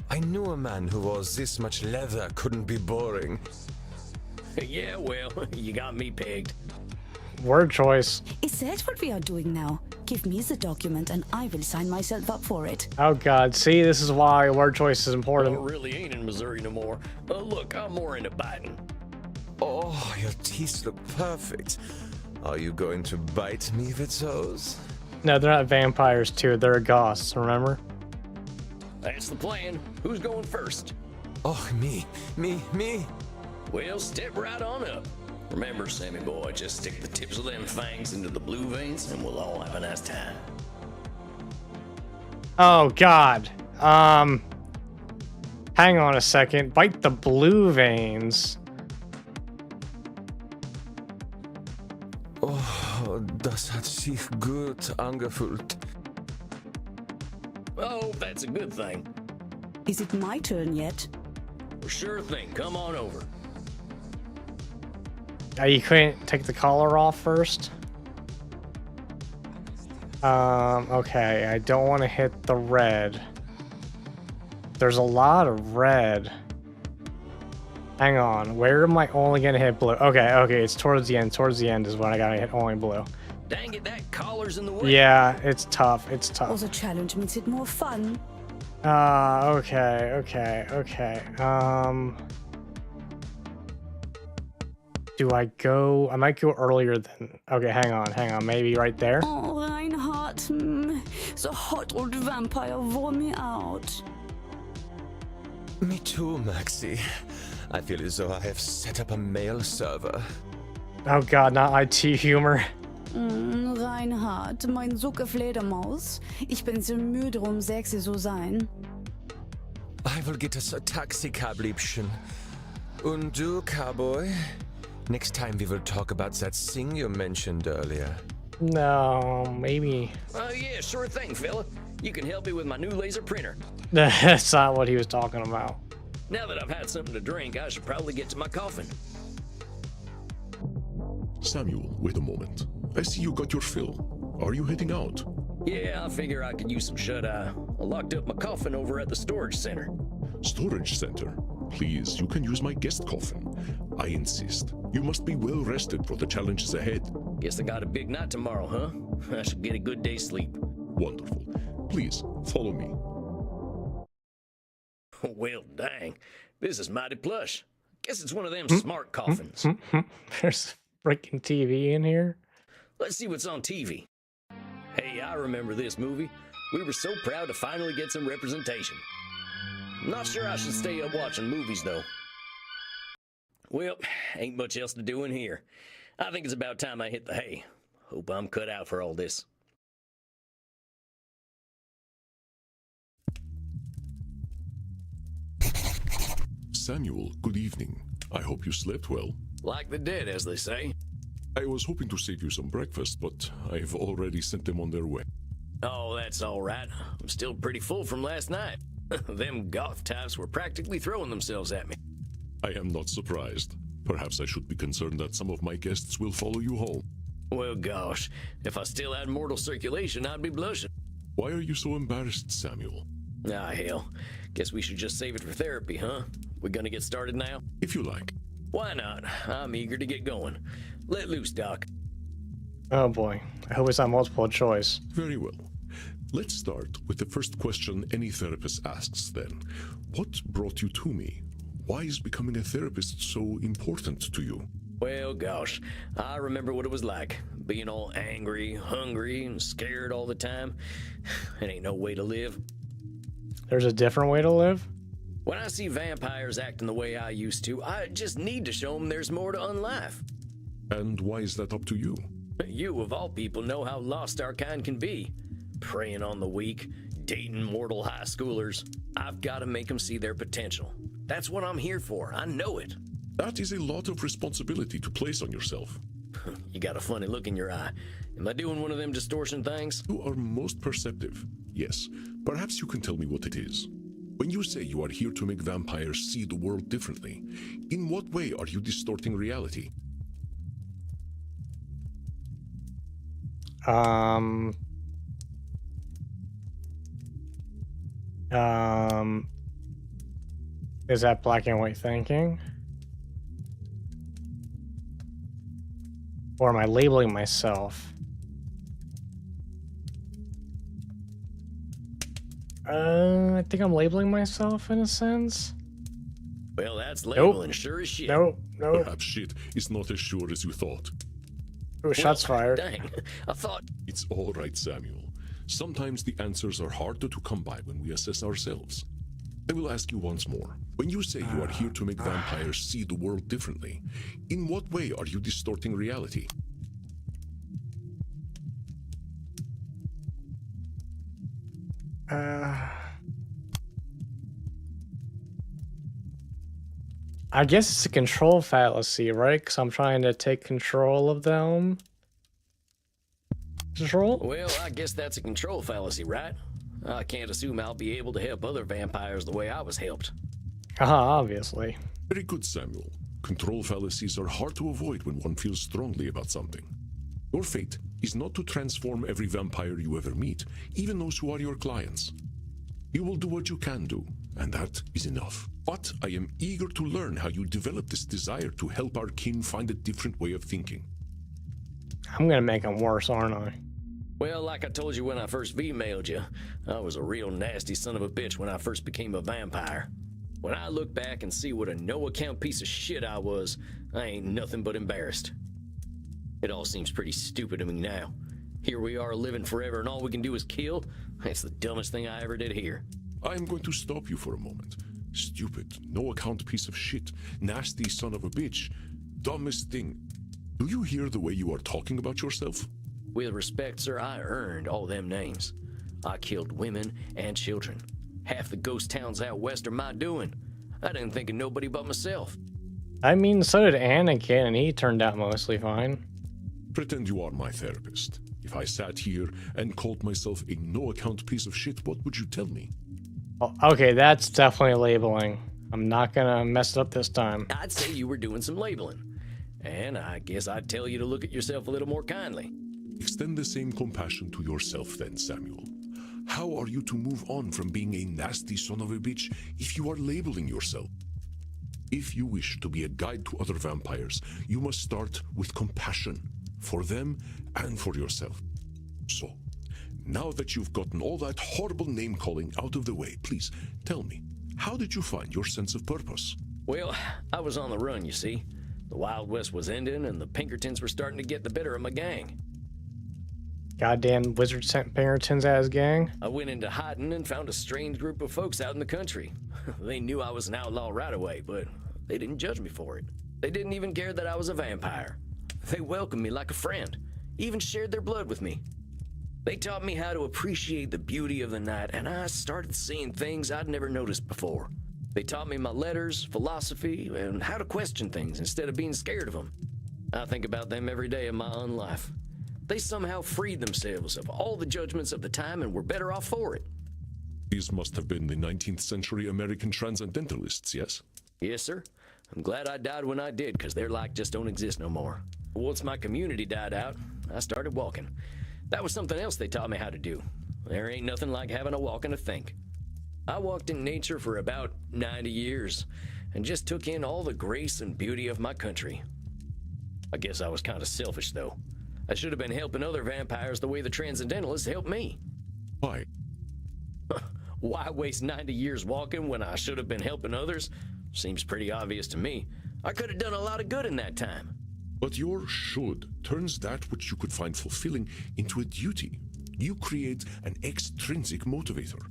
I knew a man who wore this much leather couldn't be boring. Yeah, well, you got me pegged. Word choice. Is that what we are doing now? Give me the document and I will sign myself up for it. Oh god, see, this is why word choice is important. Well, really ain't in Missouri no more. Look, I'm more into biting. Oh, your teeth look perfect. Are you going to bite me with those? No, they're not vampires too, they're ghosts, remember? That's the plan. Who's going first? Oh, me. Well, step right on up. Remember, Sammy boy, just stick the tips of them fangs into the blue veins and we'll all have a nice time. Oh god. Hang on a second. Bite the blue veins. Oh, das hat sich gut angefühlt. Oh, that's a good thing. Is it my turn yet? Sure thing. Come on over. You couldn't take the collar off first? Okay, I don't want to hit the red. There's a lot of red. Hang on, where am I only gonna hit blue? Okay, it's towards the end. Towards the end is when I gotta hit only blue. Dang it, that collar's in the way. Yeah, it's tough, Oh, the challenge makes it more fun. Okay. Do I go? I might go earlier than... Okay, hang on. Maybe right there? Oh, Reinhard. The hot old vampire wore me out. Me too, Maxie. I feel as though I have set up a mail server. Oh god, not IT humor. Reinhard, mein Sucke Fledermaus. Ich bin so müde, sexy zu sein. I will get us a taxi cab, Liebchen. Und du, cowboy? Next time we will talk about that thing you mentioned earlier. No, maybe. Oh, yeah, sure thing, fella. You can help me with my new laser printer. That's not what he was talking about. Now that I've had something to drink, I should probably get to my coffin. Samuel, wait a moment. I see you got your fill. Are you heading out? Yeah, I figure I could use some shut-eye. I locked up my coffin over at the storage center. Storage center? Please, you can use my guest coffin. I insist. You must be well rested for the challenges ahead. Guess I got a big night tomorrow, huh? I should get a good day's sleep. Wonderful. Please, follow me. Well, dang. This is mighty plush. Guess it's one of them smart coffins. There's freaking TV in here. Let's see what's on TV. Hey, I remember this movie. We were so proud to finally get some representation. Not sure I should stay up watching movies, though. Well, ain't much else to do in here. I think it's about time I hit the hay. Hope I'm cut out for all this. Samuel, good evening. I hope you slept well. Like the dead, as they say. I was hoping to save you some breakfast, but I've already sent them on their way. Oh, that's all right. I'm still pretty full from last night. Them goth types were practically throwing themselves at me. I am not surprised. Perhaps I should be concerned that some of my guests will follow you home. Well, gosh, if I still had mortal circulation, I'd be blushing. Why are you so embarrassed, Samuel? Ah, hell. Guess we should just save it for therapy, huh? We gonna get started now? If you like. Why not? I'm eager to get going. Let loose, Doc. Oh boy. I hope it's not multiple choice. Very well. Let's start with the first question any therapist asks then. What brought you to me? Why is becoming a therapist so important to you? Well, gosh, I remember what it was like. Being all angry, hungry, and scared all the time. It ain't no way to live. There's a different way to live? When I see vampires acting the way I used to, I just need to show them there's more to unlife. And why is that up to you? You, of all people, know how lost our kind can be. Preying on the weak, dating mortal high schoolers. I've got to make them see their potential. That's what I'm here for. I know it. That is a lot of responsibility to place on yourself. You got a funny look in your eye. Am I doing one of them distortion things? You are most perceptive. Yes, perhaps you can tell me what it is. When you say you are here to make vampires see the world differently, in what way are you distorting reality? Is that black and white thinking? Or am I labeling myself? I think I'm labeling myself in a sense. Well, that's labeling sure as shit. No. Perhaps shit is not as sure as you thought. Ooh, shots fired. Dang, I thought... It's all right, Samuel. Sometimes the answers are harder to come by when we assess ourselves. I will ask you once more. When you say you are here to make vampires see the world differently, in what way are you distorting reality? I guess it's a control fallacy, right? Because I'm trying to take control of them. Control? Well, I guess that's a control fallacy, right? I can't assume I'll be able to help other vampires the way I was helped. Obviously. Very good, Samuel. Control fallacies are hard to avoid when one feels strongly about something. Your fate is not to transform every vampire you ever meet, even those who are your clients. You will do what you can do, and that is enough. But I am eager to learn how you develop this desire to help our kin find a different way of thinking. I'm gonna make them worse, aren't I? Well, like I told you when I first V-mailed you, I was a real nasty son of a bitch when I first became a vampire. When I look back and see what a no-account piece of shit I was, I ain't nothing but embarrassed. It all seems pretty stupid to me now. Here we are living forever and all we can do is kill? That's the dumbest thing I ever did here. I am going to stop you for a moment. Stupid, no-account piece of shit, nasty son of a bitch, dumbest thing. Do you hear the way you are talking about yourself? With respect, sir, I earned all them names. I killed women and children. Half the ghost towns out west are my doing. I didn't think of nobody but myself. I mean, so did Anakin, and he turned out mostly fine. Pretend you are my therapist. If I sat here and called myself a no-account piece of shit, what would you tell me? Oh, okay, that's definitely labeling. I'm not gonna mess it up this time. I'd say you were doing some labeling. And I guess I'd tell you to look at yourself a little more kindly. Extend the same compassion to yourself then, Samuel. How are you to move on from being a nasty son of a bitch if you are labeling yourself? If you wish to be a guide to other vampires, you must start with compassion for them and for yourself. So, now that you've gotten all that horrible name-calling out of the way, please tell me, how did you find your sense of purpose? Well, I was on the run, you see. The Wild West was ending, and the Pinkertons were starting to get the better of my gang. Goddamn wizard sent Pinkertons at his gang. I went into hiding and found a strange group of folks out in the country. They knew I was an outlaw right away, but they didn't judge me for it. They didn't even care that I was a vampire. They welcomed me like a friend, even shared their blood with me. They taught me how to appreciate the beauty of the night, and I started seeing things I'd never noticed before. They taught me my letters, philosophy, and how to question things instead of being scared of them. I think about them every day of my own life. They somehow freed themselves of all the judgments of the time and were better off for it. These must have been the 19th century American transcendentalists, yes? Yes, sir. I'm glad I died when I did, because their like just don't exist no more. Once my community died out, I started walking. That was something else they taught me how to do. There ain't nothing like having a walk and a think. I walked in nature for about 90 years and just took in all the grace and beauty of my country. I guess I was kind of selfish, though. I should have been helping other vampires the way the Transcendentalists helped me. Why? Why waste 90 years walking when I should have been helping others? Seems pretty obvious to me. I could have done a lot of good in that time. But your should turns that which you could find fulfilling into a duty. You create an extrinsic motivator.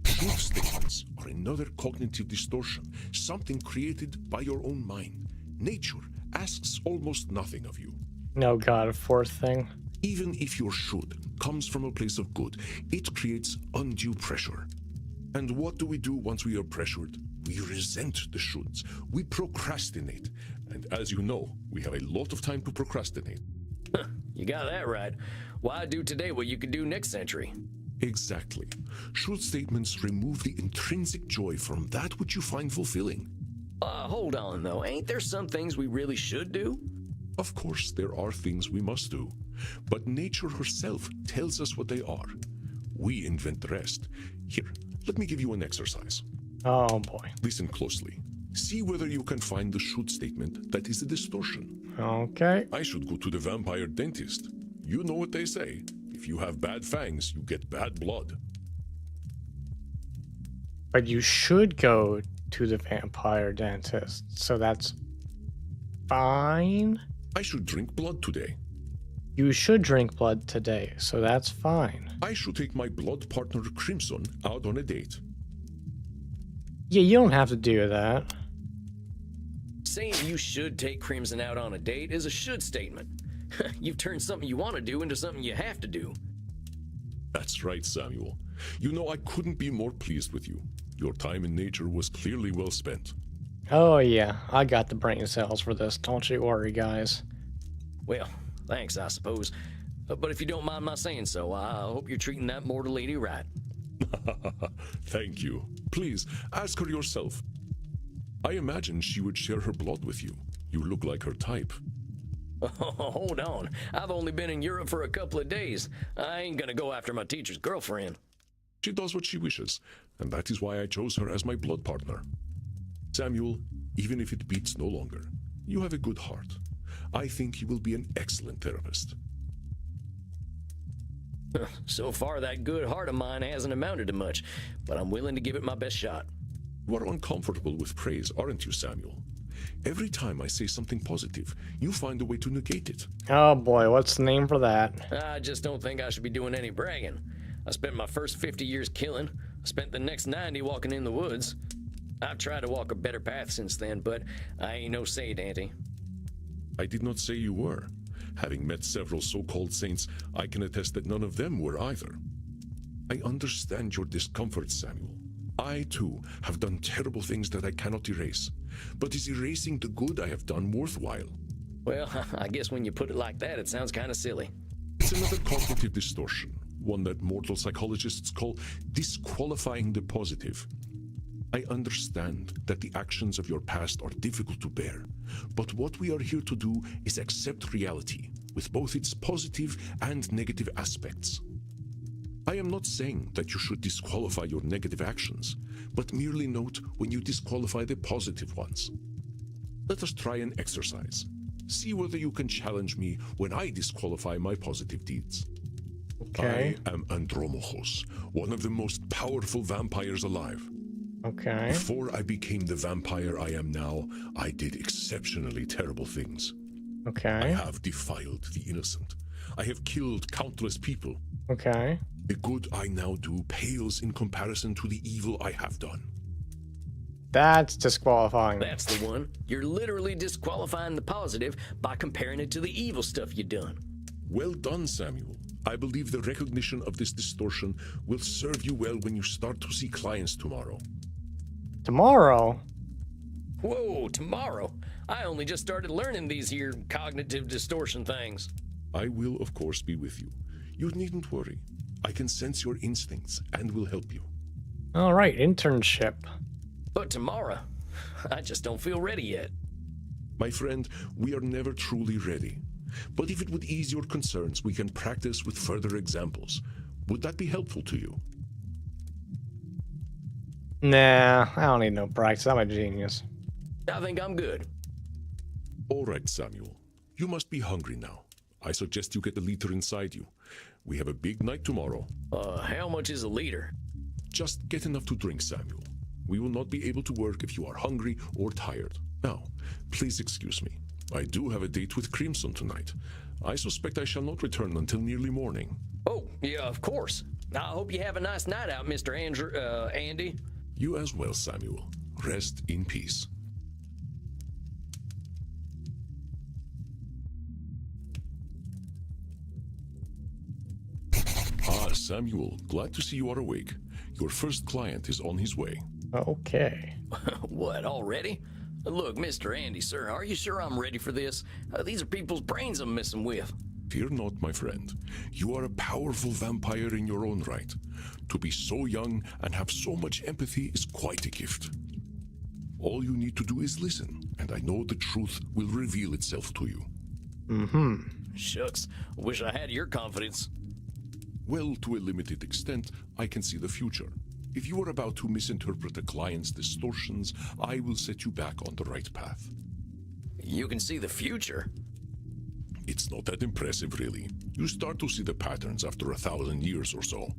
Truth statements are another cognitive distortion, something created by your own mind. Nature asks almost nothing of you. No god, a fourth thing. Even if your should comes from a place of good, it creates undue pressure. And what do we do once we are pressured? We resent the shoulds. We procrastinate. And as you know, we have a lot of time to procrastinate. You got that right. Why do today what you could do next century? Exactly. Should statements remove the intrinsic joy from that which you find fulfilling? Hold on, though. Ain't there some things we really should do? Of course, there are things we must do. But nature herself tells us what they are. We invent the rest. Here, let me give you an exercise. Oh boy. Listen closely. See whether you can find the should statement that is a distortion. Okay. I should go to the vampire dentist. You know what they say. If you have bad fangs, you get bad blood. But you should go to the vampire dentist, so that's fine. I should drink blood today. You should drink blood today, so that's fine. I should take my blood partner Crimson out on a date. Yeah, you don't have to do that. Saying you should take Crimson out on a date is a should statement. You've turned something you want to do into something you have to do. That's right, Samuel. You know, I couldn't be more pleased with you. Your time in nature was clearly well spent. Oh yeah, I got the brain cells for this. Don't you worry, guys. Well, thanks, I suppose. But if you don't mind my saying so, I hope you're treating that mortal lady right. Thank you. Please, ask her yourself. I imagine she would share her blood with you. You look like her type. Hold on. I've only been in Europe for a couple of days. I ain't gonna go after my teacher's girlfriend. She does what she wishes, and that is why I chose her as my blood partner. Samuel, even if it beats no longer, you have a good heart. I think you will be an excellent therapist. So far, that good heart of mine hasn't amounted to much, but I'm willing to give it my best shot. You are uncomfortable with praise, aren't you, Samuel? Every time I say something positive, you find a way to negate it. Oh boy, what's the name for that? I just don't think I should be doing any bragging. I spent my first 50 years killing. I spent the next 90 walking in the woods. I've tried to walk a better path since then, but I ain't no saint, Auntie. I did not say you were. Having met several so-called saints, I can attest that none of them were either. I understand your discomfort, Samuel. I, too, have done terrible things that I cannot erase. But is erasing the good I have done worthwhile? Well, I guess when you put it like that, it sounds kind of silly. It's It's another cognitive distortion, one that mortal psychologists call disqualifying the positive. I understand that the actions of your past are difficult to bear, but what we are here to do is accept reality, with both its positive and negative aspects. I am not saying that you should disqualify your negative actions, but merely note when you disqualify the positive ones. Let us try an exercise. See whether you can challenge me when I disqualify my positive deeds. Okay. I am Andromachos, one of the most powerful vampires alive. Okay. Before I became the vampire I am now, I did exceptionally terrible things. I Okay. have defiled the innocent. I have killed countless people. Okay. The good I now do pales in comparison to the evil I have done. That's disqualifying. That's the one. You're literally disqualifying the positive by comparing it to the evil stuff you done. Well done, Samuel. I believe the recognition of this distortion will serve you well when you start to see clients tomorrow. Tomorrow? Whoa, tomorrow? I only just started learning these here cognitive distortion things. I will, of course, be with you. You needn't worry. I can sense your instincts and will help you. All right, internship. But tomorrow, I just don't feel ready yet. My friend, we are never truly ready. But if it would ease your concerns, we can practice with further examples. Would that be helpful to you? Nah, I don't need no practice. I'm a genius. I think I'm good. All right, Samuel. You must be hungry now. I suggest you get the liter inside you. We have a big night tomorrow. How much is a liter? Just get enough to drink, Samuel. We will not be able to work if you are hungry or tired. Now, please excuse me. I do have a date with Crimson tonight. I suspect I shall not return until nearly morning. Oh, yeah, of course. I hope you have a nice night out, Mr. Andy. You as well, Samuel. Rest in peace. Ah, Samuel, glad to see you are awake. Your first client is on his way. Okay. What, already? Look, Mr. Andy, sir, are you sure I'm ready for this? These are people's brains I'm messing with. Fear not, my friend. You are a powerful vampire in your own right. To be so young and have so much empathy is quite a gift. All you need to do is listen, and I know the truth will reveal itself to you. Shucks, wish I had your confidence. Well, to a limited extent, I can see the future. If you are about to misinterpret a client's distortions, I will set you back on the right path. You can see the future? It's not that impressive, really. You start to see the patterns after 1,000 years or so.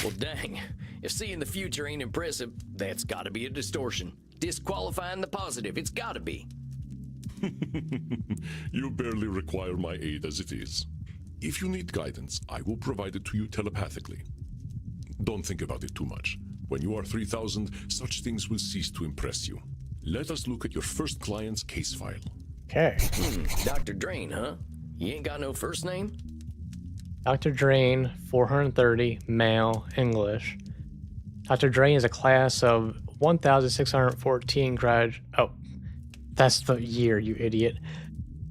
Well, dang. If seeing the future ain't impressive, that's gotta be a distortion. Disqualifying the positive, it's gotta be. You barely require my aid as it is. If you need guidance, I will provide it to you telepathically. Don't think about it too much. When you are 3,000, such things will cease to impress you. Let us look at your first client's case file. Okay. Dr. Drain, huh? You ain't got no first name? Dr. Drain, 430, male, English. Dr. Drain is a class of 1,614 Oh, that's the year, you idiot.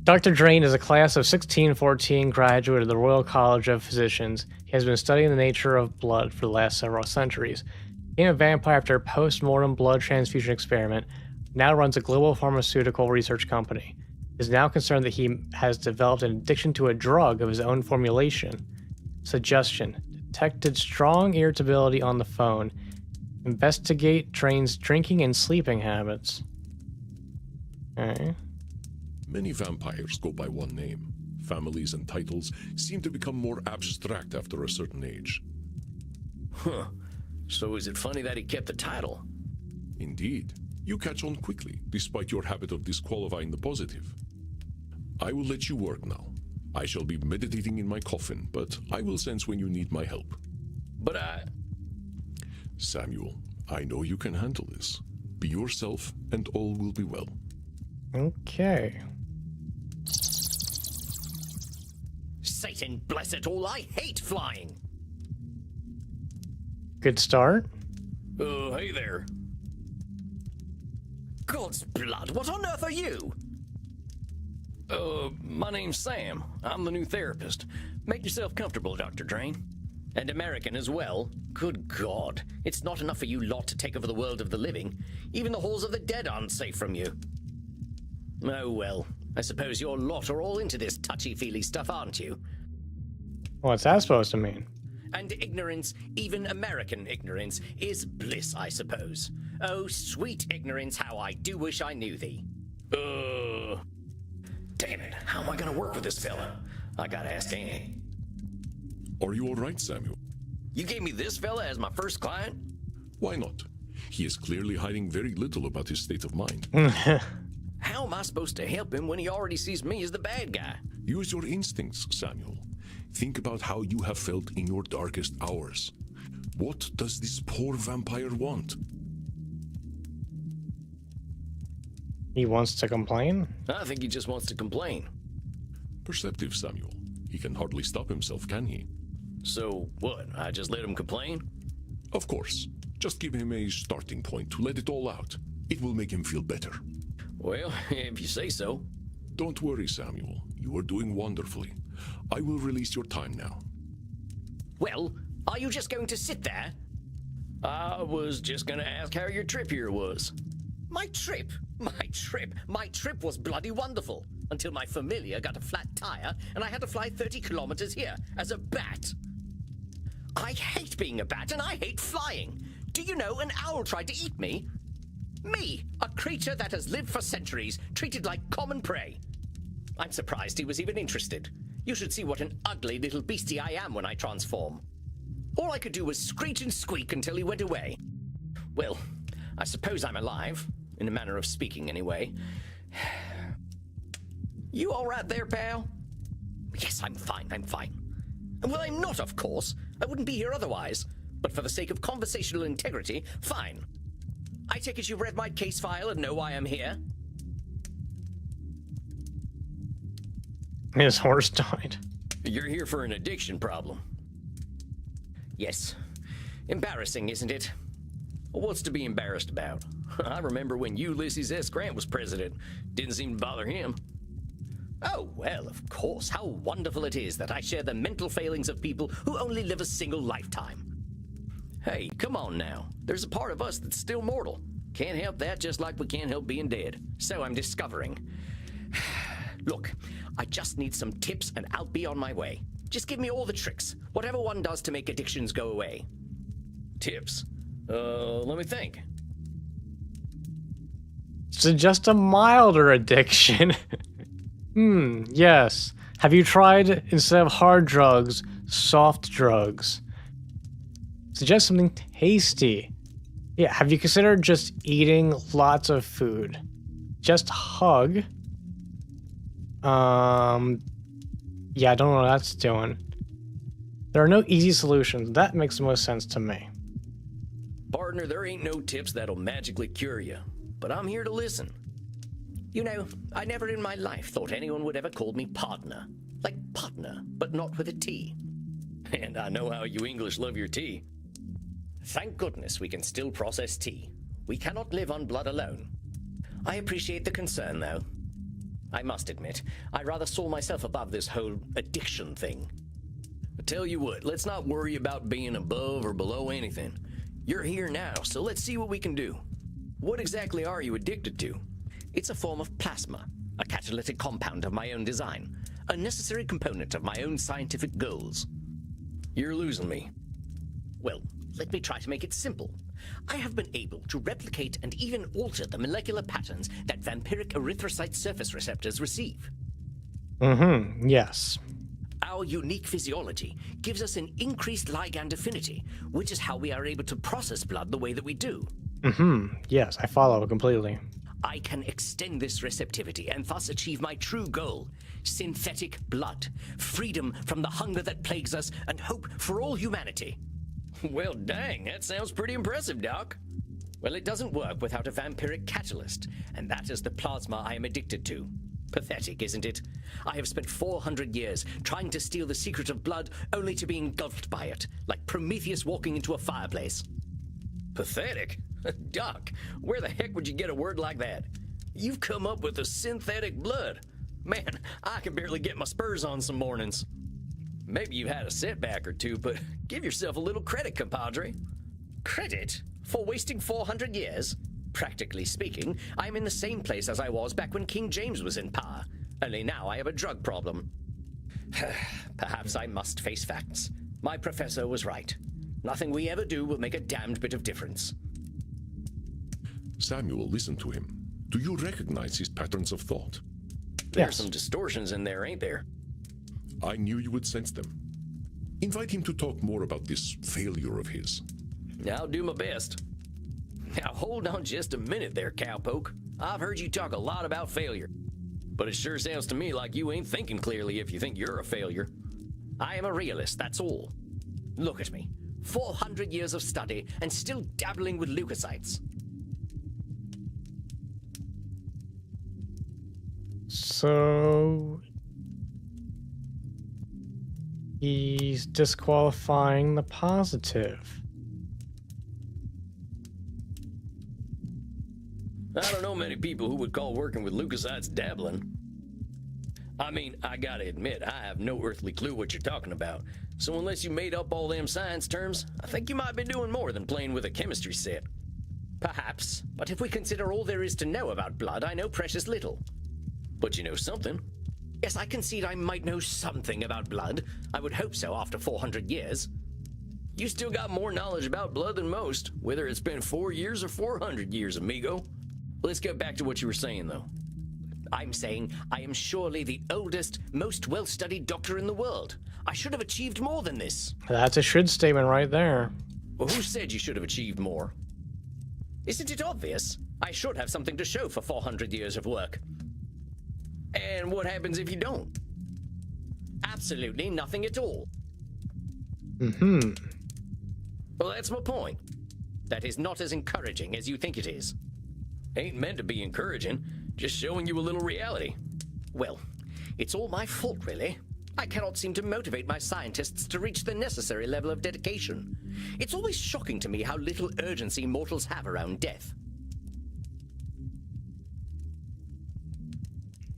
Dr. Drain is a class of 1614 graduate of the Royal College of Physicians. He has been studying the nature of blood for the last several centuries. He became a vampire after a post-mortem blood transfusion experiment. Now runs a global pharmaceutical research company. He is now concerned that he has developed an addiction to a drug of his own formulation. Suggestion: detected strong irritability on the phone. Investigate Drain's drinking and sleeping habits. Okay. Many vampires go by one name. Families and titles seem to become more abstract after a certain age. Huh. So is it funny that he kept the title? Indeed. You catch on quickly, despite your habit of disqualifying the positive. I will let you work now. I shall be meditating in my coffin, but I will sense when you need my help. But Samuel, I know you can handle this. Be yourself, and all will be well. Okay. Satan bless it all, I hate flying! Good start. Hey there. God's blood, what on earth are you? My name's Sam. I'm the new therapist. Make yourself comfortable, Dr. Drain. And American as well. Good God, it's not enough for you lot to take over the world of the living. Even the halls of the dead aren't safe from you. Oh well, I suppose your lot are all into this touchy-feely stuff, aren't you? What's that supposed to mean? And ignorance, even American ignorance, is bliss, I suppose. Oh, sweet ignorance, how I do wish I knew thee. Damn it, how am I gonna work with this fella? I gotta ask Annie. Are you all right, Samuel? You gave me this fella as my first client? Why not? He is clearly hiding very little about his state of mind. How am I supposed to help him when he already sees me as the bad guy? Use your instincts, Samuel. Think about how you have felt in your darkest hours. What does this poor vampire want? He wants to complain? I think he just wants to complain. Perceptive, Samuel. He can hardly stop himself, can he? So, what, I just let him complain? Of course. Just give him a starting point to let it all out. It will make him feel better. Well, if you say so. Don't worry, Samuel. You are doing wonderfully. I will release your time now. Well, are you just going to sit there? I was just gonna ask how your trip here was. My trip? My trip was bloody wonderful. Until my familiar got a flat tire and I had to fly 30 kilometers here as a bat. I hate being a bat and I hate flying. Do you know an owl tried to eat me? Me, a creature that has lived for centuries, treated like common prey. I'm surprised he was even interested. You should see what an ugly little beastie I am when I transform. All I could do was screech and squeak until he went away. Well, I suppose I'm alive, in a manner of speaking anyway. You all right there, pal? Yes, I'm fine. Well, I'm not, of course. I wouldn't be here otherwise. But for the sake of conversational integrity, fine. I take it you've read my case file and know why I'm here? His horse died. You're here for an addiction problem. Yes. Embarrassing, isn't it? What's to be embarrassed about? I remember when Ulysses S. Grant was president. Didn't seem to bother him. Oh, well, of course. How wonderful it is that I share the mental failings of people who only live a single lifetime. Hey, come on now. There's a part of us that's still mortal. Can't help that, just like we can't help being dead. So I'm discovering. Look, I just need some tips and I'll be on my way. Just give me all the tricks. Whatever one does to make addictions go away. Tips? Let me think. So just a milder addiction. Yes. Have you tried, instead of hard drugs, soft drugs? Suggest something tasty. Yeah, have you considered just eating lots of food? Just hug. Yeah, I don't know what that's doing. There are no easy solutions. That makes the most sense to me. Partner, there ain't no tips that'll magically cure you, but I'm here to listen. You know, I never in my life thought anyone would ever call me partner. Like partner, but not with a T. And I know how you English love your tea. Thank goodness we can still process tea. We cannot live on blood alone. I appreciate the concern, though. I must admit, I rather saw myself above this whole addiction thing. I tell you what, let's not worry about being above or below anything. You're here now, so let's see what we can do. What exactly are you addicted to? It's a form of plasma, a catalytic compound of my own design, a necessary component of my own scientific goals. You're losing me. Well, let me try to make it simple. I have been able to replicate and even alter the molecular patterns that vampiric erythrocyte surface receptors receive. Yes. Our unique physiology gives us an increased ligand affinity, which is how we are able to process blood the way that we do. Yes, I follow completely. I can extend this receptivity and thus achieve my true goal: synthetic blood, freedom from the hunger that plagues us, and hope for all humanity. Well, dang, that sounds pretty impressive, Doc. Well, it doesn't work without a vampiric catalyst, and that is the plasma I am addicted to. Pathetic, isn't it? I have spent 400 years trying to steal the secret of blood, only to be engulfed by it, like Prometheus walking into a fireplace. Pathetic? Doc, where the heck would you get a word like that? You've come up with a synthetic blood. Man, I can barely get my spurs on some mornings. Maybe you had a setback or two, but give yourself a little credit, compadre. Credit? For wasting 400 years? Practically speaking, I'm in the same place as I was back when King James was in power. Only now I have a drug problem. Perhaps I must face facts. My professor was right. Nothing we ever do will make a damned bit of difference. Samuel, listen to him. Do you recognize his patterns of thought? There's Yes. some distortions in there, ain't there? I knew you would sense them. Invite him to talk more about this failure of his. I'll do my best. Now hold on just a minute there, cowpoke. I've heard you talk a lot about failure. But it sure sounds to me like you ain't thinking clearly if you think you're a failure. I am a realist, that's all. Look at me. 400 years of study and still dabbling with leukocytes. So he's disqualifying the positive. I don't know many people who would call working with leukocytes dabbling. I mean, I gotta admit, I have no earthly clue what you're talking about. So unless you made up all them science terms, I think you might be doing more than playing with a chemistry set. Perhaps, but if we consider all there is to know about blood, I know precious little. But you know something. Yes, I concede I might know something about blood. I would hope so after 400 years. You still got more knowledge about blood than most, whether it's been 4 years or 400 years, amigo. Let's get back to what you were saying, though. I'm saying I am surely the oldest, most well-studied doctor in the world. I should have achieved more than this. That's a should statement right there. Well, who said you should have achieved more? Isn't it obvious? I should have something to show for 400 years of work. And what happens if you don't? Absolutely nothing at all. Well, that's my point. That is not as encouraging as you think it is. Ain't meant to be encouraging, just showing you a little reality. Well, it's all my fault, really. I cannot seem to motivate my scientists to reach the necessary level of dedication. It's always shocking to me how little urgency mortals have around death.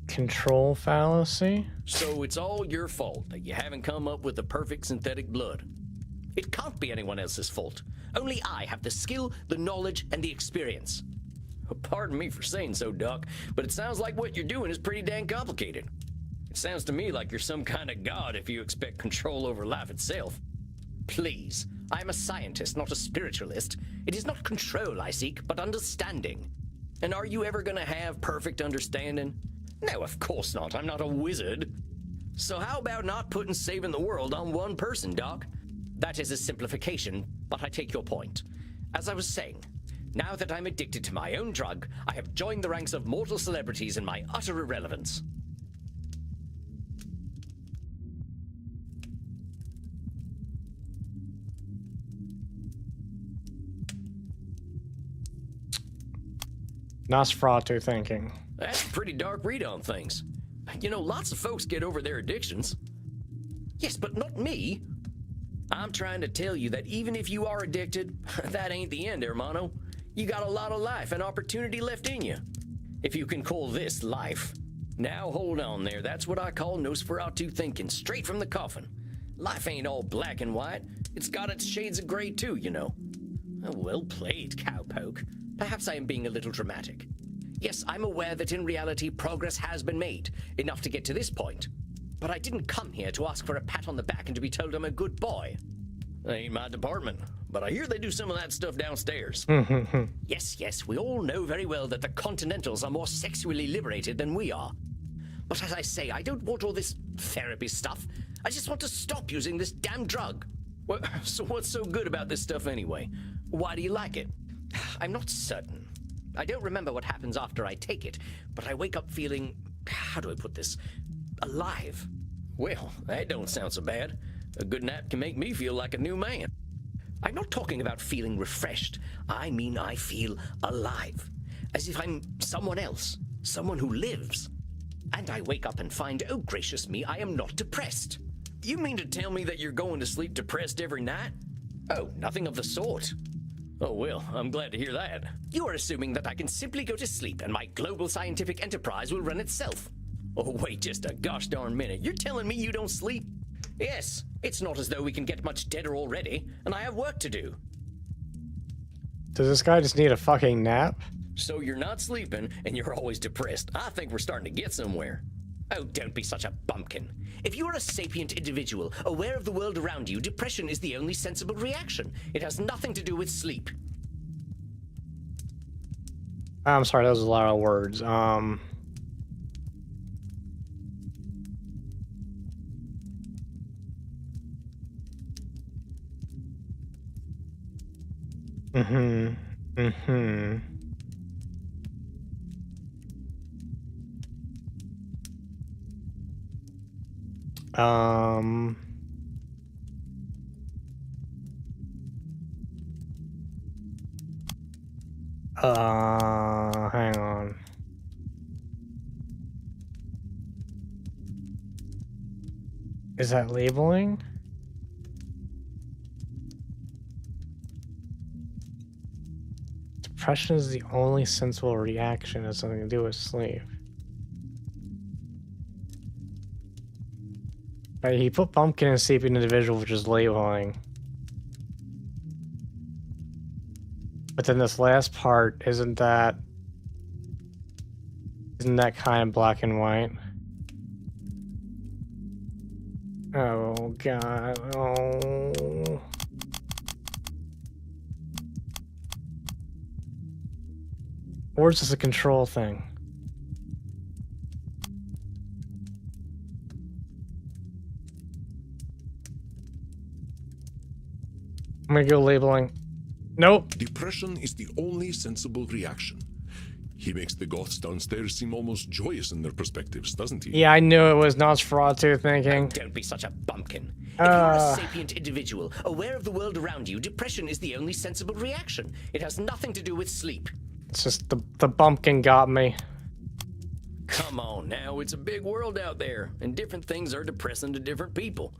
Control fallacy? So it's all your fault that you haven't come up with the perfect synthetic blood. It can't be anyone else's fault. Only I have the skill, the knowledge, and the experience. Pardon me for saying so, Doc, but it sounds like what you're doing is pretty dang complicated. It sounds to me like you're some kind of god if you expect control over life itself. Please, I'm a scientist, not a spiritualist. It is not control I seek, but understanding. And are you ever gonna have perfect understanding? No, of course not. I'm not a wizard. So how about not putting saving the world on one person, Doc? That is a simplification, but I take your point. As I was saying, now that I'm addicted to my own drug, I have joined the ranks of mortal celebrities in my utter irrelevance. Nosferatu thinking. That's a pretty dark read on things. You know, lots of folks get over their addictions. Yes, but not me. I'm trying to tell you that even if you are addicted, that ain't the end, hermano. You got a lot of life and opportunity left in you. If you can call this life. Now hold on there, that's what I call Nosferatu thinking, straight from the coffin. Life ain't all black and white. It's got its shades of gray too, you know. Well played, cowpoke. Perhaps I am being a little dramatic. Yes, I'm aware that in reality progress has been made, enough to get to this point. But I didn't come here to ask for a pat on the back and to be told I'm a good boy. That ain't my department, but I hear they do some of that stuff downstairs. Yes, we all know very well that the Continentals are more sexually liberated than we are. But as I say, I don't want all this therapy stuff. I just want to stop using this damn drug. Well, so what's so good about this stuff anyway? Why do you like it? I'm not certain. I don't remember what happens after I take it, but I wake up feeling, how do I put this, alive. Well, that don't sound so bad. A good nap can make me feel like a new man. I'm not talking about feeling refreshed. I mean I feel alive. As if I'm someone else, someone who lives. And I wake up and find, oh gracious me, I am not depressed. You mean to tell me that you're going to sleep depressed every night? Oh, nothing of the sort. Oh, well, I'm glad to hear that. You are assuming that I can simply go to sleep and my global scientific enterprise will run itself. Oh, wait just a gosh darn minute. You're telling me you don't sleep? Yes, it's not as though we can get much deader already, and I have work to do. Does this guy just need a fucking nap? So you're not sleeping, and you're always depressed. I think we're starting to get somewhere. Oh, don't be such a bumpkin. If you are a sapient individual, aware of the world around you, depression is the only sensible reaction. It has nothing to do with sleep. I'm sorry, that was a lot of words. Um. Hang on. Is that labeling? Depression is the only sensible reaction. It has something to do with sleep. Right, he put pumpkin and sleeping individual, which is labeling. But then this last part, isn't that kind of black and white? Oh god, oh. Or is this a control thing? I'm gonna go labeling. Nope. Depression is the only sensible reaction. He makes the goths downstairs seem almost joyous in their perspectives, doesn't he? Yeah, I knew it was Nosferatu thinking. Don't be such a bumpkin. If you are a sapient individual, aware of the world around you, depression is the only sensible reaction. It has nothing to do with sleep. It's just the bumpkin got me. Come on now, it's a big world out there, and different things are depressing to different people.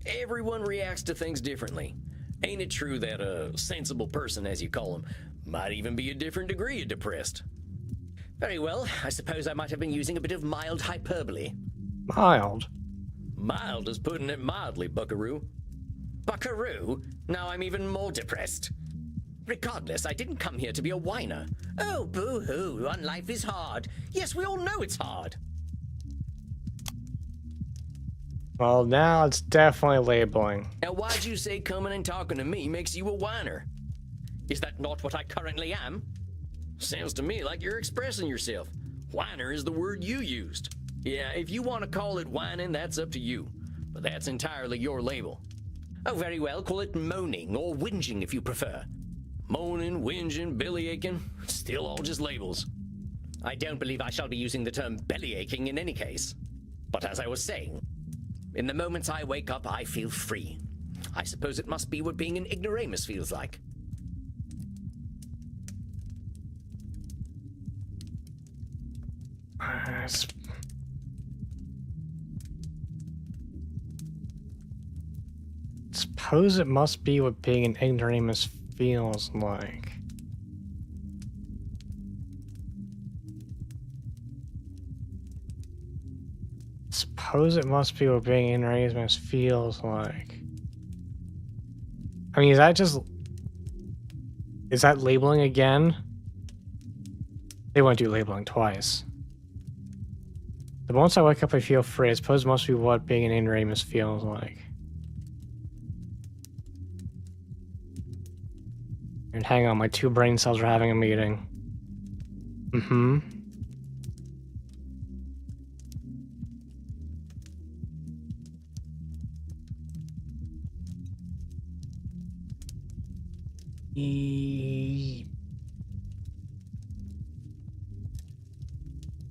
Everyone reacts to things differently. Ain't it true that a sensible person, as you call them, might even be a different degree of depressed? Very well, I suppose I might have been using a bit of mild hyperbole. Mild? Mild is putting it mildly, buckaroo. Buckaroo? Now I'm even more depressed. Regardless, I didn't come here to be a whiner. Oh, boo-hoo, life is hard. Yes, we all know it's hard. Well, now it's definitely labeling. Now why'd you say coming and talking to me makes you a whiner? Is that not what I currently am? Sounds to me like you're expressing yourself. Whiner is the word you used. Yeah, if you want to call it whining, that's up to you. But that's entirely your label. Oh, very well, call it moaning or whinging if you prefer. Moaning, whinging, bellyaching, still all just labels. I don't believe I shall be using the term bellyaching in any case. But as I was saying, in the moments I wake up, I feel free. I suppose it must be what being an ignoramus feels like. Suppose it must be what being an ignoramus feels like. Suppose it must be what being an ignoramus feels like. I mean, is that labeling again? They won't do labeling twice. The moments I wake up, I feel free. I suppose it must be what being an ignoramus feels like. And hang on, my two brain cells are having a meeting. Mm-hmm.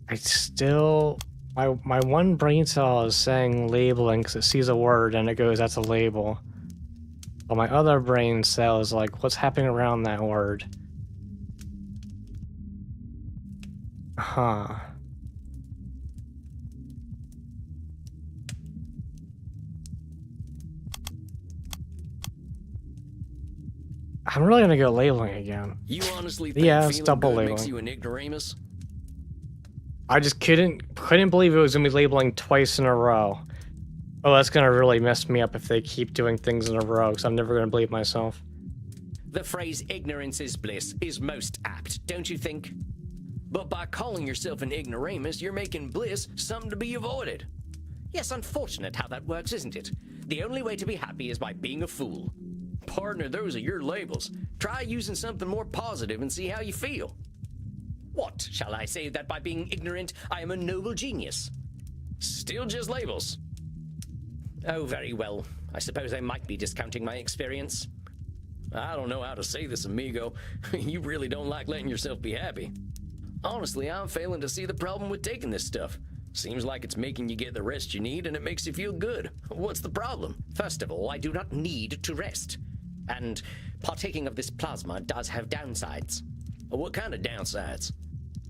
I still... My one brain cell is saying labeling because it sees a word and it goes, that's a label. But my other brain cell is like, what's happening around that word? Huh. I'm really gonna go labeling again. You honestly think Yeah, it's feeling double good labeling. makes you an ignoramus? I just couldn't believe it was gonna be labeling twice in a row. Oh, that's gonna really mess me up if they keep doing things in a row, because I'm never gonna believe myself. The phrase ignorance is bliss is most apt, don't you think? But by calling yourself an ignoramus, you're making bliss something to be avoided. Yes, unfortunate how that works, isn't it? The only way to be happy is by being a fool. Partner, those are your labels. Try using something more positive and see how you feel. What, shall I say that by being ignorant, I am a noble genius? Still just labels. Oh, very well. I suppose I might be discounting my experience. I don't know how to say this, amigo. You really don't like letting yourself be happy. Honestly, I'm failing to see the problem with taking this stuff. Seems like it's making you get the rest you need and it makes you feel good. What's the problem? First of all, I do not need to rest. And partaking of this plasma does have downsides. What kind of downsides?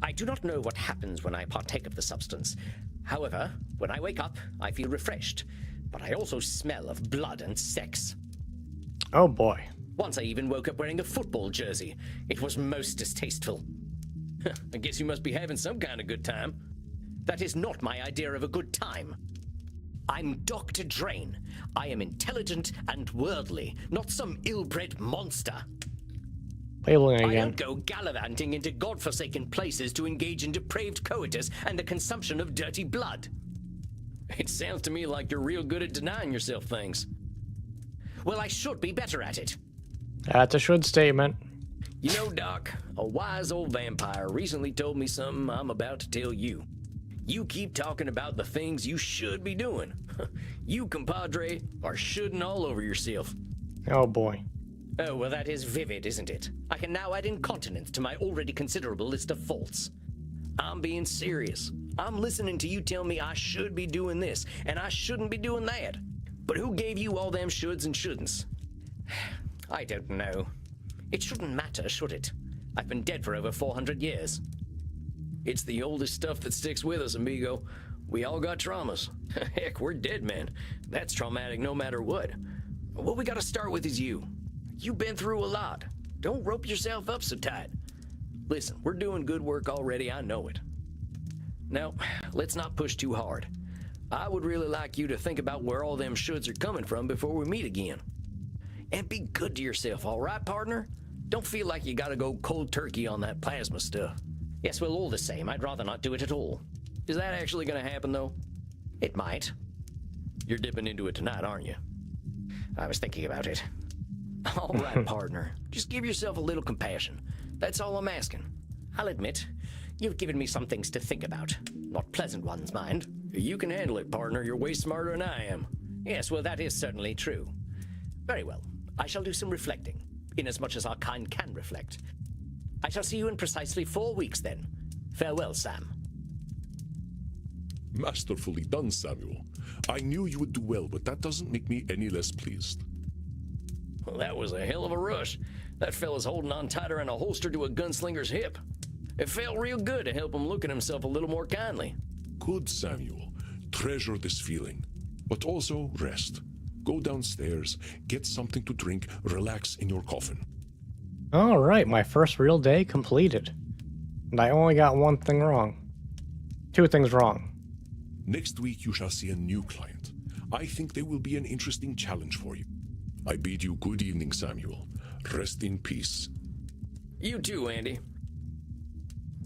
I do not know what happens when I partake of the substance. However, when I wake up, I feel refreshed. But I also smell of blood and sex. Oh boy. Once I even woke up wearing a football jersey. It was most distasteful. I guess you must be having some kind of good time. That is not my idea of a good time. I'm Dr. Drain. I am intelligent and worldly, not some ill-bred monster. Labeling I again. don't go gallivanting into godforsaken places to engage in depraved coitus and the consumption of dirty blood. It sounds to me like you're real good at denying yourself things. Well, I should be better at it. That's a should statement. You know, Doc, a wise old vampire recently told me something I'm about to tell you. You keep talking about the things you should be doing. You, compadre, are shoulding all over yourself. Oh boy. Oh, well, that is vivid, isn't it? I can now add incontinence to my already considerable list of faults. I'm being serious. I'm listening to you tell me I should be doing this, and I shouldn't be doing that. But who gave you all them shoulds and shouldn'ts? I don't know. It shouldn't matter, should it? I've been dead for over 400 years. It's the oldest stuff that sticks with us, amigo. We all got traumas. Heck, we're dead men. That's traumatic no matter what. What we gotta start with is you. You've been through a lot. Don't rope yourself up so tight. Listen, we're doing good work already, I know it. Now, let's not push too hard. I would really like you to think about where all them shoulds are coming from before we meet again. And be good to yourself, all right, partner? Don't feel like you gotta go cold turkey on that plasma stuff. Yes, well, all the same, I'd rather not do it at all. Is that actually gonna happen, though? It might. You're dipping into it tonight, aren't you? I was thinking about it. All right, partner. Just give yourself a little compassion. That's all I'm asking. I'll admit, you've given me some things to think about. Not pleasant ones, mind. You can handle it, partner. You're way smarter than I am. Yes, well, that is certainly true. Very well. I shall do some reflecting, inasmuch as our kind can reflect. I shall see you in precisely 4 weeks, then. Farewell, Sam. Masterfully done, Samuel. I knew you would do well, but that doesn't make me any less pleased. Well, that was a hell of a rush. That fella's holding on tighter than a holster to a gunslinger's hip. It felt real good to help him look at himself a little more kindly. Good, Samuel. Treasure this feeling. But also rest. Go downstairs, get something to drink, relax in your coffin. All right, my first real day completed. And I only got one thing wrong. 2 things wrong. Next week you shall see a new client. I think they will be an interesting challenge for you. I bid you good evening, Samuel. Rest in peace. You too, Andy.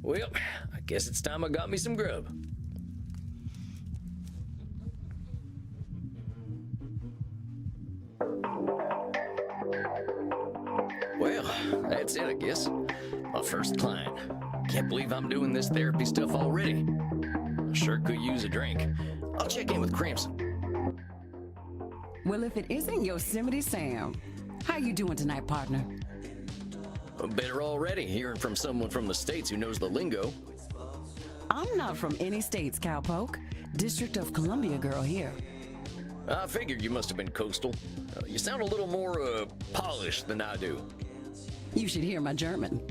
Well, I guess it's time I got me some grub. Well, that's it, I guess. My first client. Can't believe I'm doing this therapy stuff already. I sure could use a drink. I'll check in with Crimson. Well, if it isn't Yosemite Sam, how you doing tonight, partner? Better already, hearing from someone from the States who knows the lingo. I'm not from any states, cowpoke. District of Columbia girl here. I figured you must have been coastal. You sound a little more, polished than I do. You should hear my German.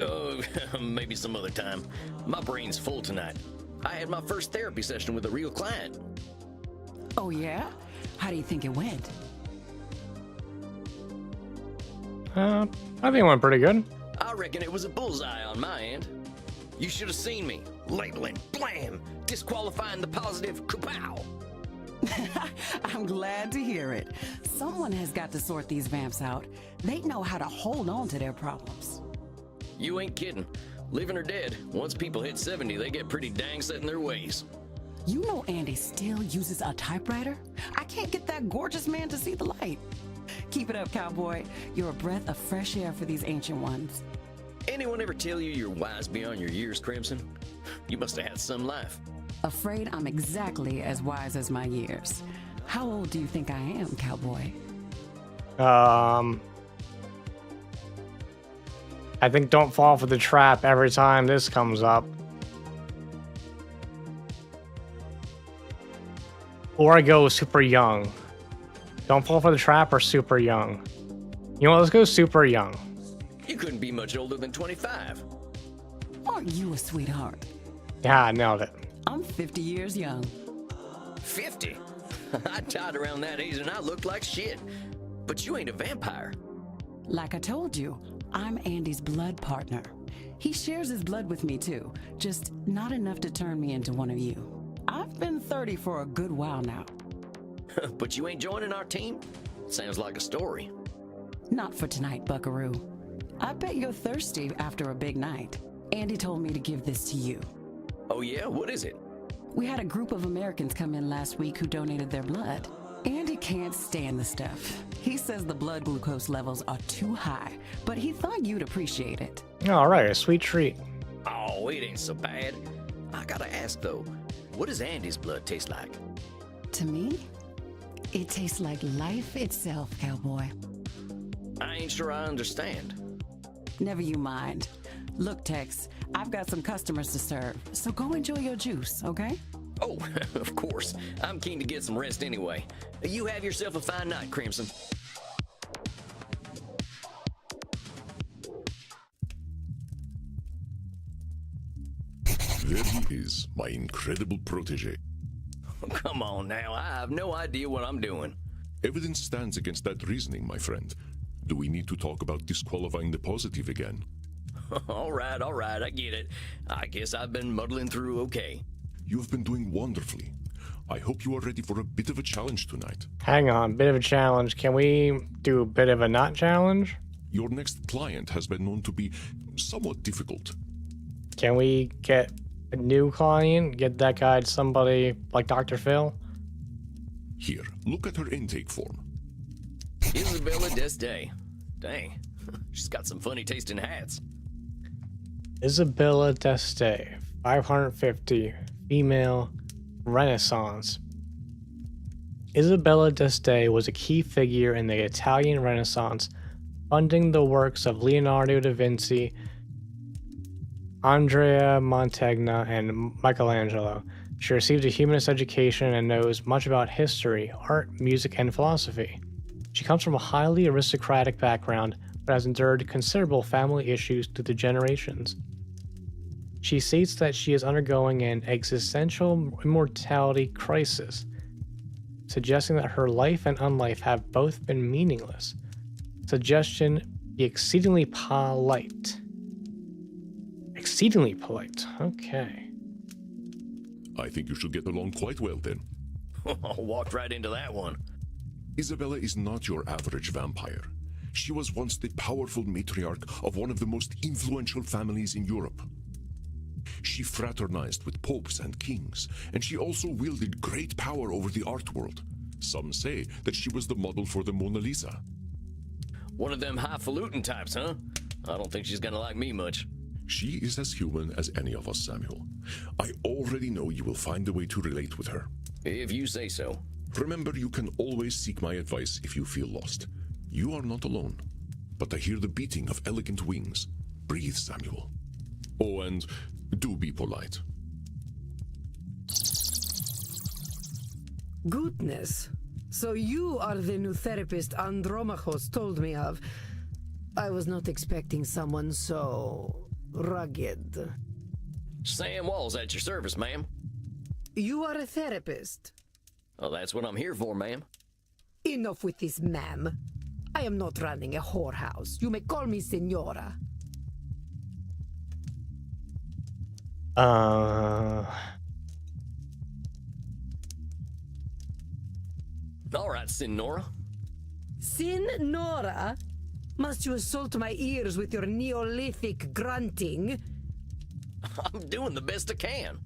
Oh, maybe some other time. My brain's full tonight. I had my first therapy session with a real client. Oh, yeah? How do you think it went? I think it went pretty good. I reckon it was a bullseye on my end. You should have seen me. Labeling, blam, disqualifying the positive, kapow. I'm glad to hear it. Someone has got to sort these vamps out. They know how to hold on to their problems. You ain't kidding. Living or dead, once people hit 70, they get pretty dang set in their ways. You know Andy still uses a typewriter? I can't get that gorgeous man to see the light. Keep it up, cowboy. You're a breath of fresh air for these ancient ones. Anyone ever tell you you're wise beyond your years, Crimson? You must have had some life. Afraid I'm exactly as wise as my years. How old do you think I am, cowboy? I think don't fall for the trap every time this comes up. Or I go super young. Don't fall for the trap or super young. You know what, let's go super young. You couldn't be much older than 25. Aren't you a sweetheart? Yeah, I nailed it. I'm 50 years young. 50? I died around that age and I looked like shit. But you ain't a vampire. Like I told you, I'm Andy's blood partner. He shares his blood with me too, just not enough to turn me into one of you. I've been 30 for a good while now. But you ain't joining our team? Sounds like a story. Not for tonight, buckaroo. I bet you're thirsty after a big night. Andy told me to give this to you. Oh yeah? What is it? We had a group of Americans come in last week who donated their blood. Andy can't stand the stuff. He says the blood glucose levels are too high, but he thought you'd appreciate it. All right, a sweet treat. Oh, it ain't so bad. I gotta ask though, what does Andy's blood taste like? To me, it tastes like life itself, cowboy. I ain't sure I understand. Never you mind. Look, Tex, I've got some customers to serve, so go enjoy your juice, okay? Oh, of course. I'm keen to get some rest anyway. You have yourself a fine night, Crimson. There he is, my incredible protege. Come on now, I have no idea what I'm doing. Evidence stands against that reasoning, my friend. Do we need to talk about disqualifying the positive again? All right, I get it. I guess I've been muddling through okay. You've been doing wonderfully. I hope you are ready for a bit of a challenge tonight. Hang on, bit of a challenge. Can we do a bit of a not challenge? Your next client has been known to be somewhat difficult. Can we get a new client? Get that guy to somebody like Dr. Phil? Here, look at her intake form. Isabella Deste. Dang, she's got some funny taste in hats. Isabella Deste, 550, female, Renaissance. Isabella Deste was a key figure in the Italian Renaissance, funding the works of Leonardo da Vinci, Andrea Mantegna, and Michelangelo. She received a humanist education and knows much about history, art, music, and philosophy. She comes from a highly aristocratic background, but has endured considerable family issues through the generations. She states that she is undergoing an existential immortality crisis, suggesting that her life and unlife have both been meaningless. Suggestion: be exceedingly polite. Exceedingly polite. Okay. I think you should get along quite well then. Walked right into that one. Isabella is not your average vampire. She was once the powerful matriarch of one of the most influential families in Europe. She fraternized with popes and kings, and she also wielded great power over the art world. Some say that she was the model for the Mona Lisa. One of them highfalutin types, huh? I don't think she's gonna like me much. She is as human as any of us, Samuel. I already know you will find a way to relate with her. If you say so. Remember, you can always seek my advice if you feel lost. You are not alone. But I hear the beating of elegant wings. Breathe, Samuel. Oh, and do be polite. Goodness. So you are the new therapist Andromachos told me of. I was not expecting someone so rugged. Sam Walls at your service, ma'am. You are a therapist. Well, that's what I'm here for, ma'am. Enough with this, ma'am. I am not running a whorehouse. You may call me Senora. All right, Senora. Senora? Must you assault my ears with your Neolithic grunting? I'm doing the best I can.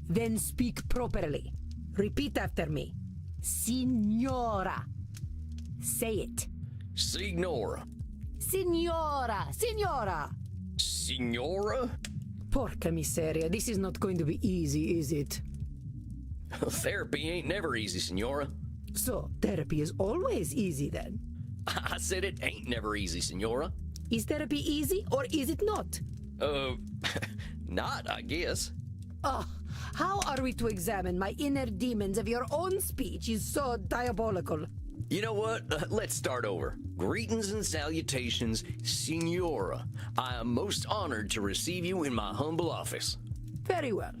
Then speak properly. Repeat after me. Signora. Say it. Signora. Signora! Signora! Signora? Porca miseria, this is not going to be easy, is it? Therapy ain't never easy, Senora. So, therapy is always easy then. I said it ain't never easy, Senora. Is therapy easy or is it not? Not, I guess. Oh, how are we to examine my inner demons if your own speech is so diabolical? You know what? Let's start over. Greetings and salutations, Senora. I am most honored to receive you in my humble office. Very well.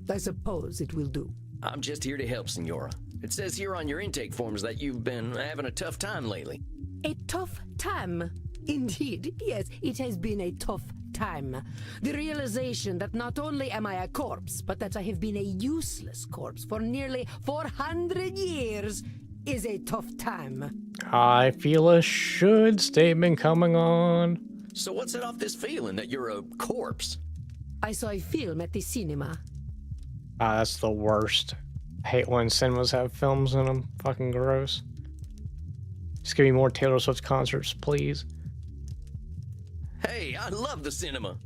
I suppose it will do. I'm just here to help, Senora. It says here on your intake forms that you've been having a tough time lately. A tough time? Indeed, yes, it has been a tough time. The realization that not only am I a corpse, but that I have been a useless corpse for nearly 400 years is a tough time. I feel a should statement coming on. So what's it off this feeling that you're a corpse? I saw a film at the cinema. Ah, that's the worst. I hate when cinemas have films in them. Fucking gross. Just give me more Taylor Swift concerts, please. Hey, I love the cinema.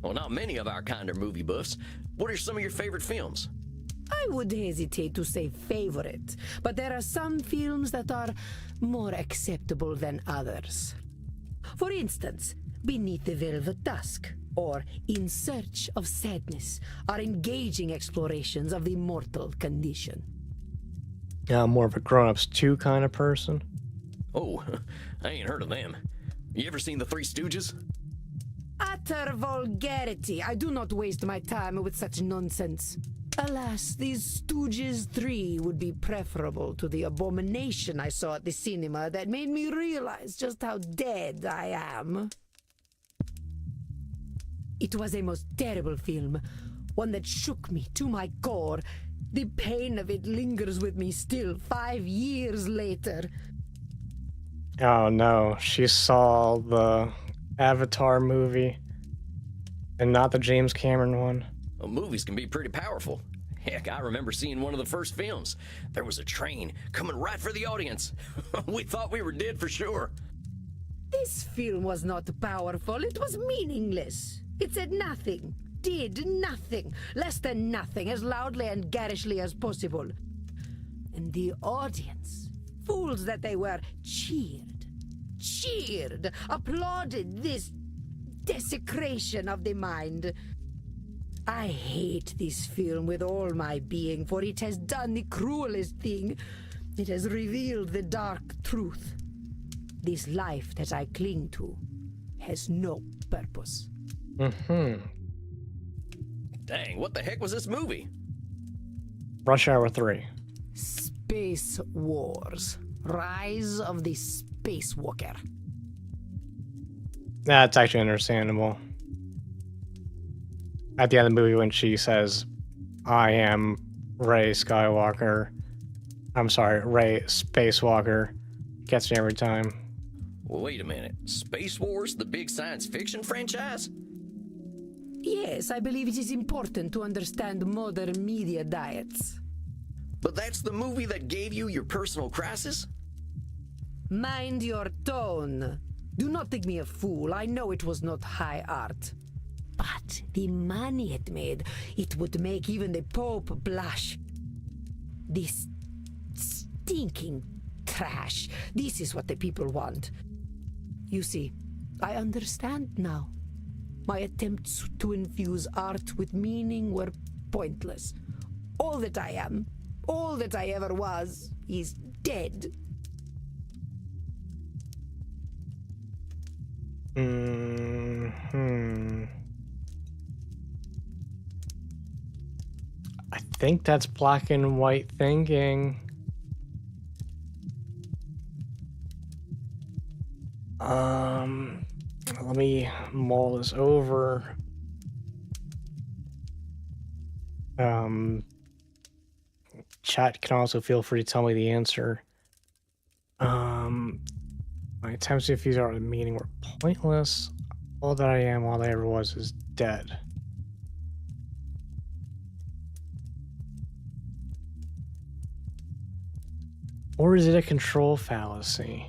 Well, not many of our kind are movie buffs. What are some of your favorite films? I would hesitate to say favorite, but there are some films that are more acceptable than others. For instance, Beneath the Velvet Dusk or In Search of Sadness are engaging explorations of the mortal condition. Yeah, I'm more of a Grown Ups 2 kind of person. Oh, I ain't heard of them. You ever seen The Three Stooges? Utter vulgarity! I do not waste my time with such nonsense. Alas, these Stooges 3 would be preferable to the abomination I saw at the cinema that made me realize just how dead I am. It was a most terrible film, one that shook me to my core. The pain of it lingers with me still 5 years later. Oh no, she saw the Avatar movie and not the James Cameron one. Well, movies can be pretty powerful. Heck, I remember seeing one of the first films. There was a train coming right for the audience. We thought we were dead for sure. This film was not powerful, it was meaningless. It said nothing, did nothing, less than nothing, as loudly and garishly as possible. And the audience, fools that they were, cheered, applauded this desecration of the mind. I hate this film with all my being, for it has done the cruelest thing. It has revealed the dark truth. This life that I cling to has no purpose. Dang, what the heck was this movie? Rush Hour 3. Space Wars. Rise of the Spacewalker. That's actually understandable. At the end of the movie when she says, I am Rey Skywalker. I'm sorry, Rey Spacewalker. Gets me every time. Well, wait a minute. Space Wars, the big science fiction franchise? Yes, I believe it is important to understand modern media diets. But that's the movie that gave you your personal crisis? Mind your tone. Do not think me a fool. I know it was not high art. But the money it made, it would make even the Pope blush. This stinking trash. This is what the people want. You see, I understand now. My attempts to infuse art with meaning were pointless. All that I am, all that I ever was, is dead. I think that's black and white thinking. Let me mull this over. Chat can also feel free to tell me the answer. My attempts to defuse art of the meaning were pointless. All that I am, all I ever was, is dead. Or is it a control fallacy?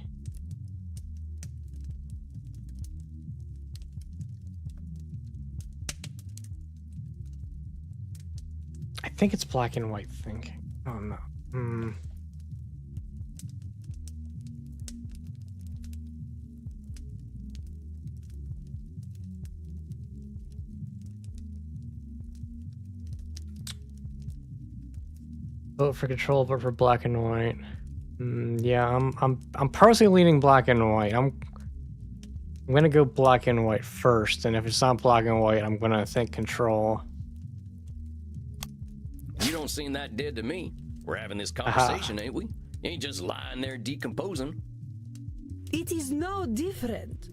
I think it's black and white thinking. Oh no. Vote for control, but for black and white. Yeah, I'm personally leaning black and white. I'm gonna go black and white first, and if it's not black and white, I'm gonna think control. You don't seem that dead to me. We're having this conversation, ain't we? You ain't just lying there decomposing. It is no different.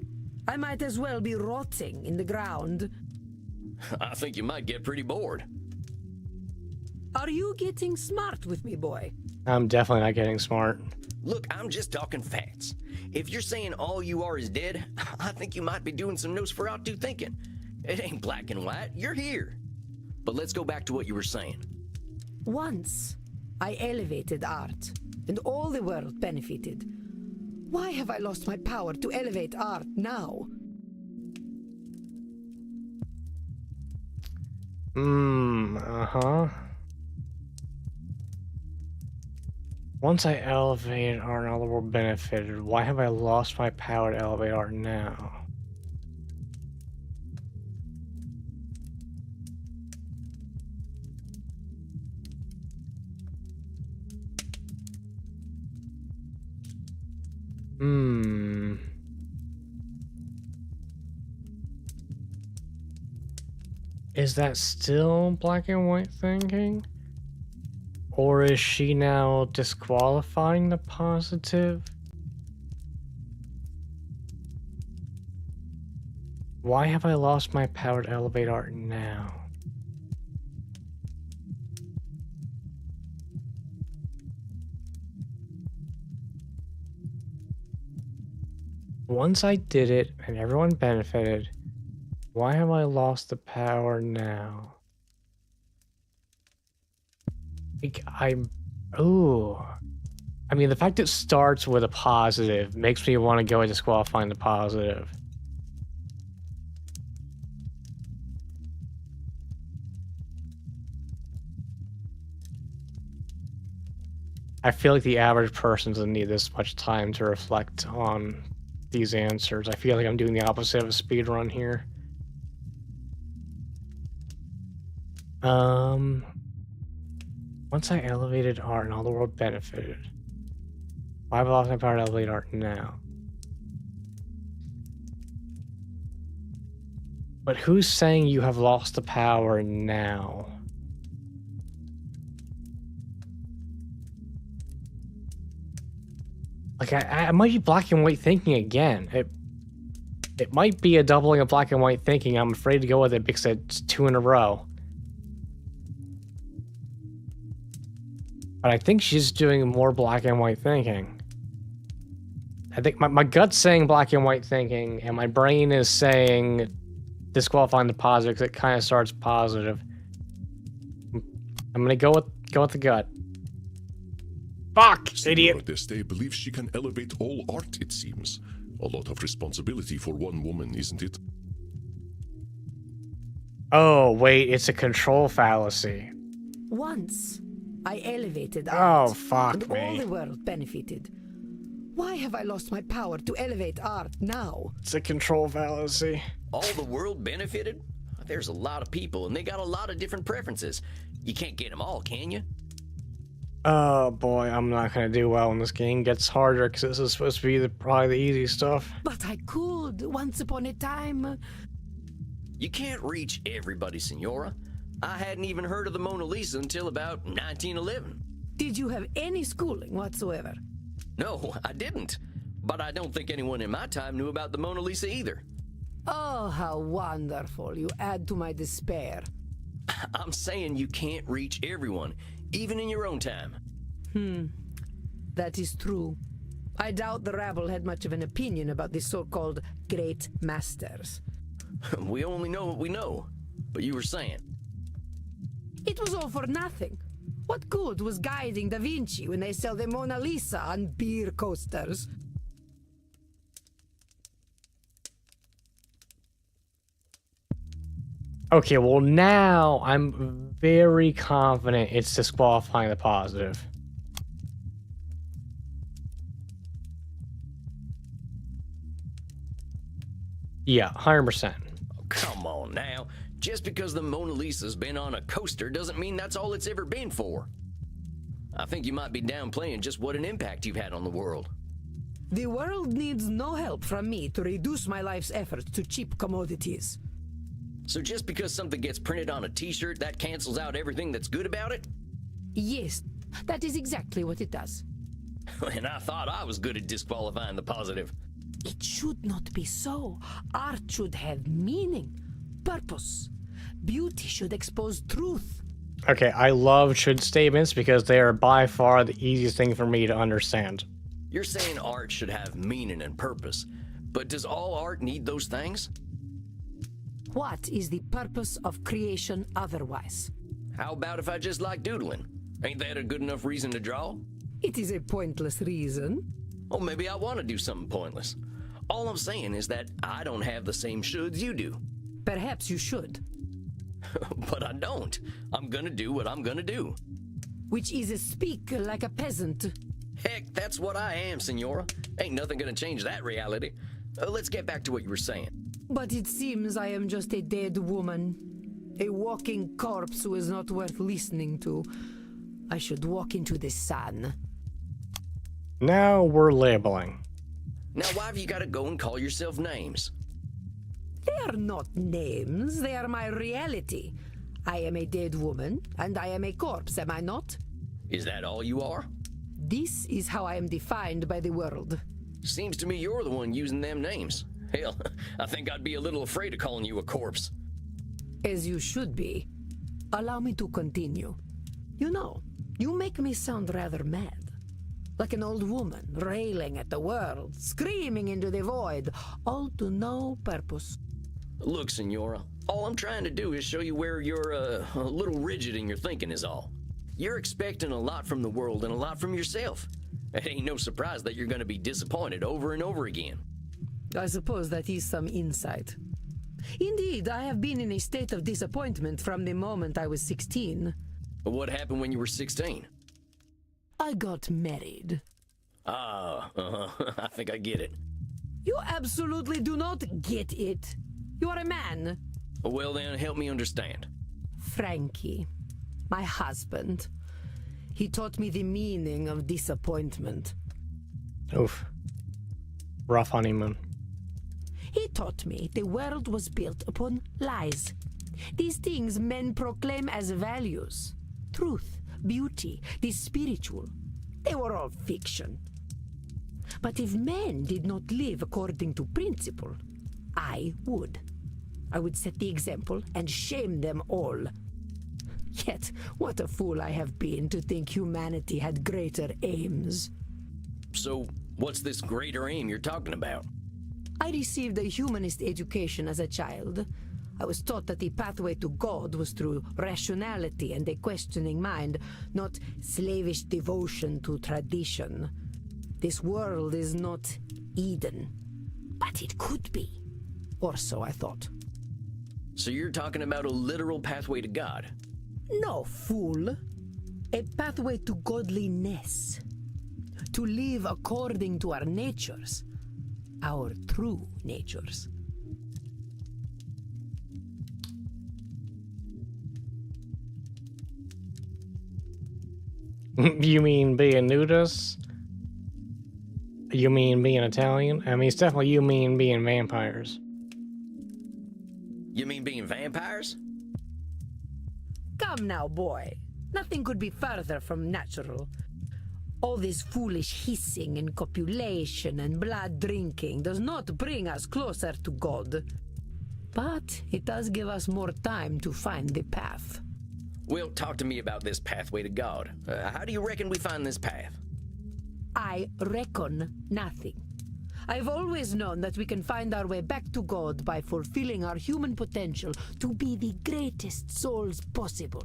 I might as well be rotting in the ground. I think you might get pretty bored. Are you getting smart with me, boy? I'm definitely not getting smart. Look, I'm just talking facts. If you're saying all you are is dead, I think you might be doing some Nosferatu thinking. It ain't black and white. You're here. But let's go back to what you were saying. Once, I elevated art, and all the world benefited. Why have I lost my power to elevate art now? Once I elevated art, all the world benefited. Why have I lost my power to elevate art now? Is that still black and white thinking? Or is she now disqualifying the positive? Why have I lost my power to elevate art now? Once I did it and everyone benefited, why have I lost the power now? I mean, the fact it starts with a positive makes me want to go and disqualifying the positive. I feel like the average person doesn't need this much time to reflect on these answers. I feel like I'm doing the opposite of a speed run here. Once I elevated art and all the world benefited, why have I lost my power to elevate art now? But who's saying you have lost the power now? Like, I might be black and white thinking again. It might be a doubling of black and white thinking. I'm afraid to go with it because it's 2 in a row. But I think she's doing more black and white thinking. I think my gut's saying black and white thinking, and my brain is saying disqualifying the positive because it kind of starts positive. I'm gonna go with the gut. Fuck, idiot. Senora D'Este believes she can elevate all art, it seems. A lot of responsibility for one woman, isn't it? Oh, wait, it's a control fallacy. Once, I elevated art. Oh, fuck and me. all the world benefited. Why have I lost my power to elevate art now? It's a control fallacy. All the world benefited? There's a lot of people, and they got a lot of different preferences. You can't get them all, can you? Oh boy, I'm not gonna do well when this game gets harder because this is supposed to be probably the easy stuff. But I could, once upon a time. You can't reach everybody, Senora. I hadn't even heard of the Mona Lisa until about 1911. Did you have any schooling whatsoever? No, I didn't. But I don't think anyone in my time knew about the Mona Lisa either. Oh, how wonderful. You add to my despair. I'm saying you can't reach everyone, even in your own time. That is true. I doubt the rabble had much of an opinion about the so-called great masters. We only know what we know. But you were saying. It was all for nothing. What good was guiding Da Vinci when they sell the Mona Lisa on beer coasters? Okay, well now I'm very confident it's disqualifying the positive. Yeah, 100%. Come on now. Just because the Mona Lisa's been on a coaster doesn't mean that's all it's ever been for. I think you might be downplaying just what an impact you've had on the world. The world needs no help from me to reduce my life's efforts to cheap commodities. So just because something gets printed on a t-shirt, that cancels out everything that's good about it? Yes, that is exactly what it does. And I thought I was good at disqualifying the positive. It should not be so. Art should have meaning, purpose. Beauty should expose truth. Okay, I love should statements because they are by far the easiest thing for me to understand. You're saying art should have meaning and purpose, but does all art need those things? What is the purpose of creation otherwise? How about if I just like doodling? Ain't that a good enough reason to draw? It is a pointless reason. Or maybe I want to do something pointless. All I'm saying is that I don't have the same shoulds you do. Perhaps you should. But I don't. I'm gonna do what I'm gonna do. Which is speak like a peasant. Heck, that's what I am, Senora. Ain't nothing gonna change that reality. Let's get back to what you were saying. But it seems I am just a dead woman. A walking corpse who is not worth listening to. I should walk into the sun. Now we're labeling. Now why have you gotta go and call yourself names? They are not names, they are my reality. I am a dead woman, and I am a corpse, am I not? Is that all you are? This is how I am defined by the world. Seems to me you're the one using them names. Hell, I think I'd be a little afraid of calling you a corpse. As you should be. Allow me to continue. You know, you make me sound rather mad. Like an old woman, railing at the world, screaming into the void, all to no purpose. Look, Senora, all I'm trying to do is show you where you're a little rigid in your thinking is all. You're expecting a lot from the world and a lot from yourself. It ain't no surprise that you're gonna be disappointed over and over again. I suppose that is some insight. Indeed, I have been in a state of disappointment from the moment I was 16. What happened when you were 16? I got married. Ah, I think I get it. You absolutely do not get it. You are a man. Well then, help me understand. Frankie, my husband. He taught me the meaning of disappointment. Oof. Rough honeymoon. He taught me the world was built upon lies. These things men proclaim as values. Truth, beauty, the spiritual. They were all fiction. But if men did not live according to principle, I would. I would set the example and shame them all. Yet, what a fool I have been to think humanity had greater aims. So, what's this greater aim you're talking about? I received a humanist education as a child. I was taught that the pathway to God was through rationality and a questioning mind, not slavish devotion to tradition. This world is not Eden, but it could be. Or so I thought. So you're talking about a literal pathway to God? No, fool. A pathway to godliness. To live according to our natures. Our true natures. You mean being nudist? You mean being Italian? I mean, it's definitely you mean being vampires. You mean being vampires? Come now, boy. Nothing could be further from natural. All this foolish hissing and copulation and blood drinking does not bring us closer to God. But it does give us more time to find the path. Well, talk to me about this pathway to God. How do you reckon we find this path? I reckon nothing. I've always known that we can find our way back to God by fulfilling our human potential to be the greatest souls possible.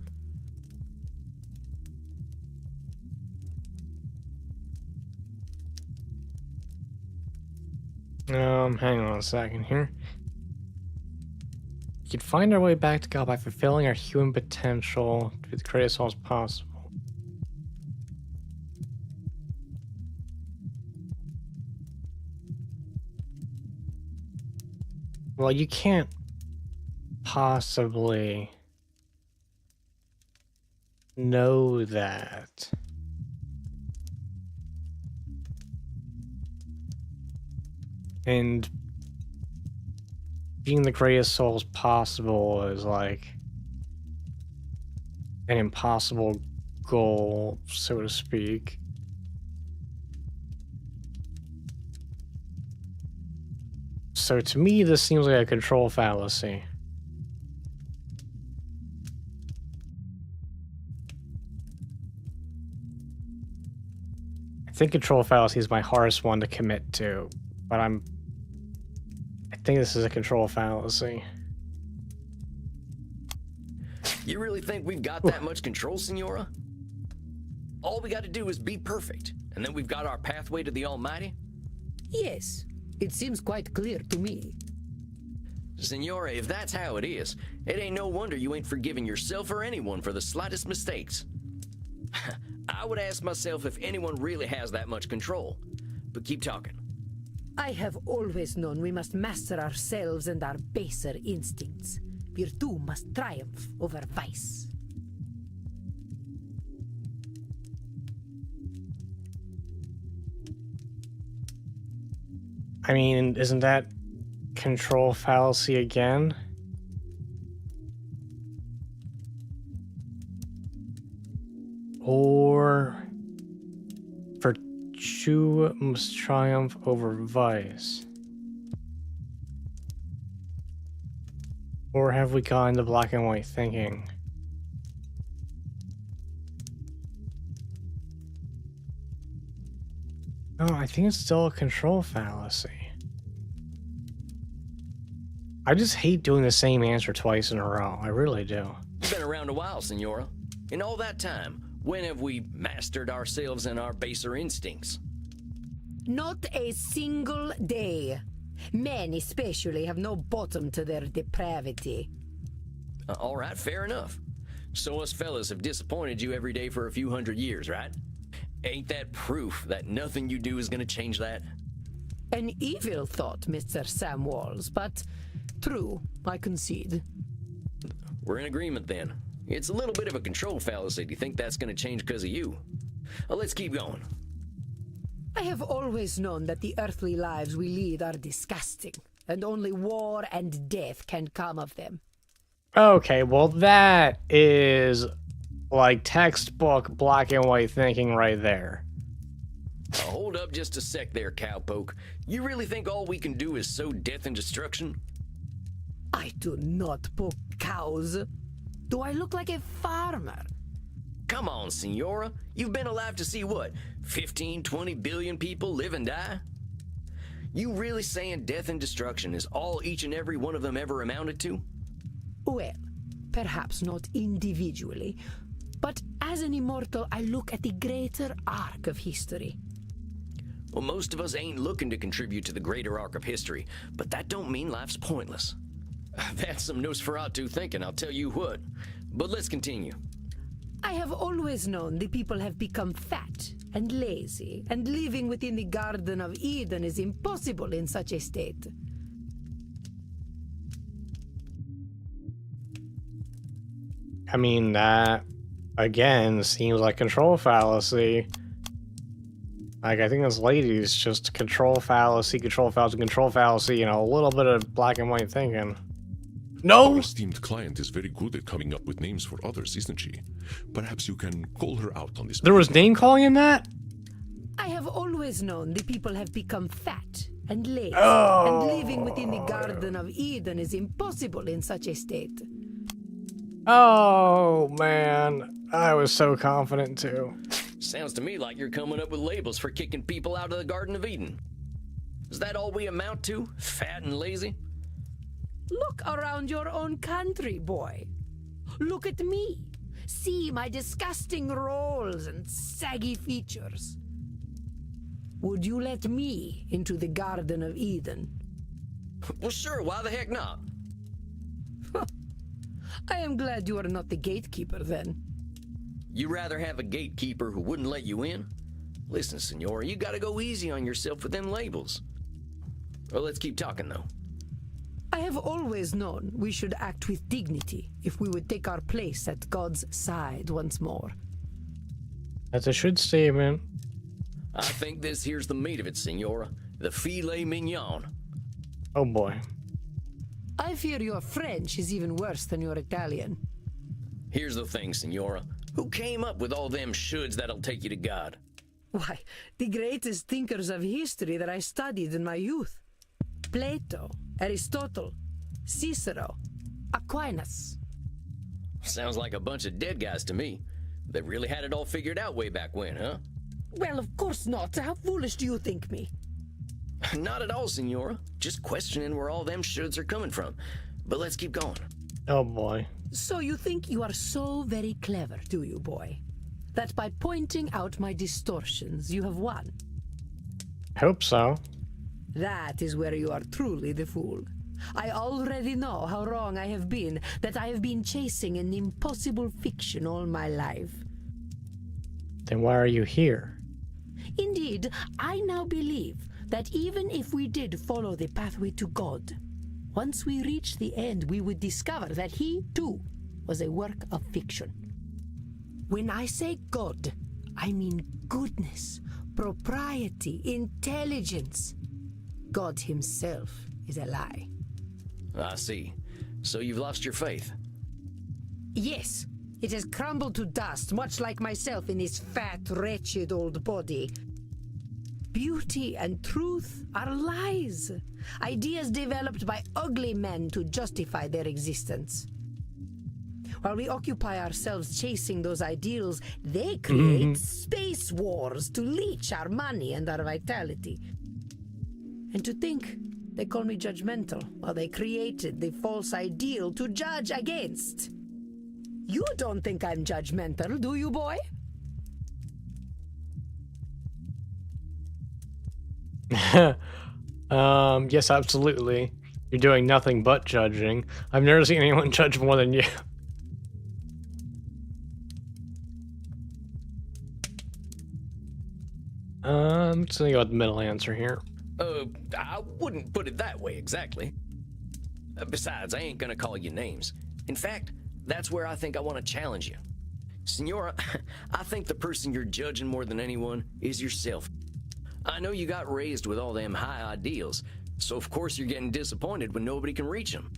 Hang on a second here. We can find our way back to God by fulfilling our human potential to be the greatest souls possible. Well, you can't possibly know that. And being the greatest souls possible is like an impossible goal, so to speak. So to me, this seems like a control fallacy. I think control fallacy is my hardest one to commit to, but I think this is a control fallacy. You really think we've got that much control, Senora? All we got to do is be perfect, and then we've got our pathway to the Almighty? Yes, it seems quite clear to me. Senora, if that's how it is, it ain't no wonder you ain't forgiving yourself or anyone for the slightest mistakes. I would ask myself if anyone really has that much control. But keep talking. I have always known we must master ourselves and our baser instincts. Virtue must triumph over vice. I mean, isn't that control fallacy again? Or virtue must triumph over vice? Or have we gone into black and white thinking? No, I think it's still a control fallacy. I just hate doing the same answer twice in a row. I really do. You've been around a while, Senora. In all that time, when have we mastered ourselves and our baser instincts? Not a single day. Men especially have no bottom to their depravity. All right, fair enough. So us fellas have disappointed you every day for a few hundred years, right? Ain't that proof that nothing you do is gonna change that? An evil thought, Mr. Sam Walls, but true, I concede. We're in agreement then. It's a little bit of a control fallacy to think that's gonna change because of you. Let's keep going. I have always known that the earthly lives we lead are disgusting, and only war and death can come of them. Okay, well that is like textbook black and white thinking right there. Hold up just a sec there, cowpoke. You really think all we can do is sow death and destruction? I do not poke cows. Do I look like a farmer? Come on, Senora. You've been alive to see what? 15, 20 billion people live and die? You really saying death and destruction is all each and every one of them ever amounted to? Well, perhaps not individually, but as an immortal, I look at the greater arc of history. Well, most of us ain't looking to contribute to the greater arc of history, but that don't mean life's pointless. That's some Nosferatu thinking, I'll tell you what. But let's continue. I have always known the people have become fat and lazy, and living within the Garden of Eden is impossible in such a state. I mean, that, again, seems like control fallacy. Like, I think this lady's just control fallacy, control fallacy, control fallacy, you know, a little bit of black and white thinking. No! Our esteemed client is very good at coming up with names for others, isn't she? Perhaps you can call her out on this. There was name calling in that? I have always known the people have become fat and lazy, Oh. and living within the Garden of Eden is impossible in such a state. Oh, man. I was so confident, too. Sounds to me like you're coming up with labels for kicking people out of the Garden of Eden. Is that all we amount to? Fat and lazy? Look around your own country, boy. Look at me. See my disgusting rolls and saggy features. Would you let me into the Garden of Eden? Well, sure, why the heck not? I am glad you are not the gatekeeper then. You rather have a gatekeeper who wouldn't let you in? Listen, Senora, you gotta go easy on yourself with them labels. Well, let's keep talking, though. I have always known we should act with dignity if we would take our place at God's side once more. That's a should statement. I think this here's the meat of it, Senora. The filet mignon. Oh, boy. I fear your French is even worse than your Italian. Here's the thing, Senora. Who came up with all them shoulds that'll take you to God? Why, the greatest thinkers of history that I studied in my youth. Plato, Aristotle, Cicero, Aquinas. Sounds like a bunch of dead guys to me. They really had it all figured out way back when, huh? Well, of course not. How foolish do you think me? Not at all, Senora. Just questioning where all them shoulds are coming from. But let's keep going. Oh, boy. So you think you are so very clever, do you, boy? That by pointing out my distortions, you have won? Hope so. That is where you are truly the fool. I already know how wrong I have been, that I have been chasing an impossible fiction all my life. Then why are you here? Indeed, I now believe that even if we did follow the pathway to God, once we reach the end, we would discover that he, too, was a work of fiction. When I say God, I mean goodness, propriety, intelligence. God himself is a lie. I see. So you've lost your faith. Yes, it has crumbled to dust, much like myself in this fat, wretched old body. Beauty and truth are lies, ideas developed by ugly men to justify their existence. While we occupy ourselves chasing those ideals, they create space wars to leech our money and our vitality. And to think they call me judgmental while they created the false ideal to judge against. You don't think I'm judgmental, do you, boy? Yes, absolutely. You're doing nothing but judging. I've never seen anyone judge more than you. Just gonna go with the middle answer here. I wouldn't put it that way exactly. Besides, I ain't gonna call you names. In fact, that's where I think I want to challenge you. Senora, I think the person you're judging more than anyone is yourself. I know you got raised with all them high ideals, so of course you're getting disappointed when nobody can reach them.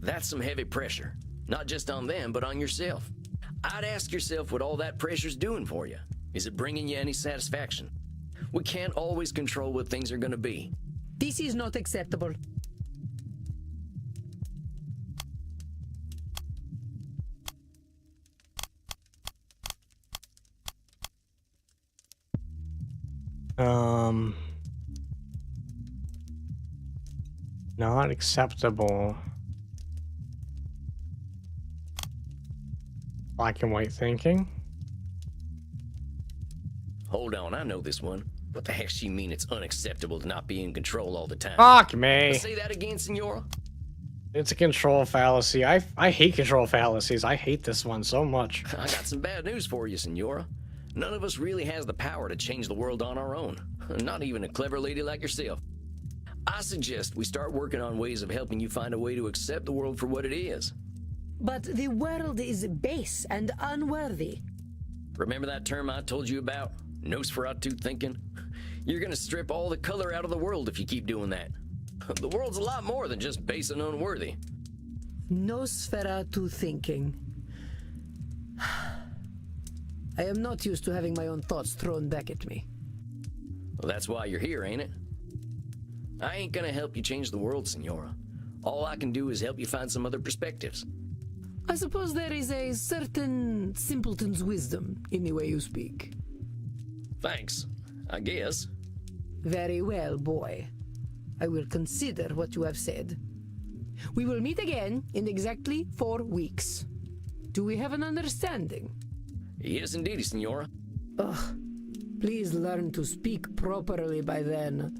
That's some heavy pressure, not just on them, but on yourself. I'd ask yourself what all that pressure's doing for you. Is it bringing you any satisfaction? We can't always control what things are gonna be. This is not acceptable. Not acceptable. Black and white thinking. Hold on, I know this one. What the heck she mean it's unacceptable to not be in control all the time? Fuck me. Say that again, Senora? It's a control fallacy. I hate control fallacies. I hate this one so much. I got some bad news for you, Senora. None of us really has the power to change the world on our own. Not even a clever lady like yourself. I suggest we start working on ways of helping you find a way to accept the world for what it is. But the world is base and unworthy. Remember that term I told you about? Nosferatu thinking? You're gonna strip all the color out of the world if you keep doing that. The world's a lot more than just base and unworthy. Nosferatu thinking. I am not used to having my own thoughts thrown back at me. Well, that's why you're here, ain't it? I ain't gonna help you change the world, Senora. All I can do is help you find some other perspectives. I suppose there is a certain simpleton's wisdom in the way you speak. Thanks, I guess. Very well, boy. I will consider what you have said. We will meet again in exactly 4 weeks. Do we have an understanding? Yes, indeedy, Senora. Ugh. Please learn to speak properly by then.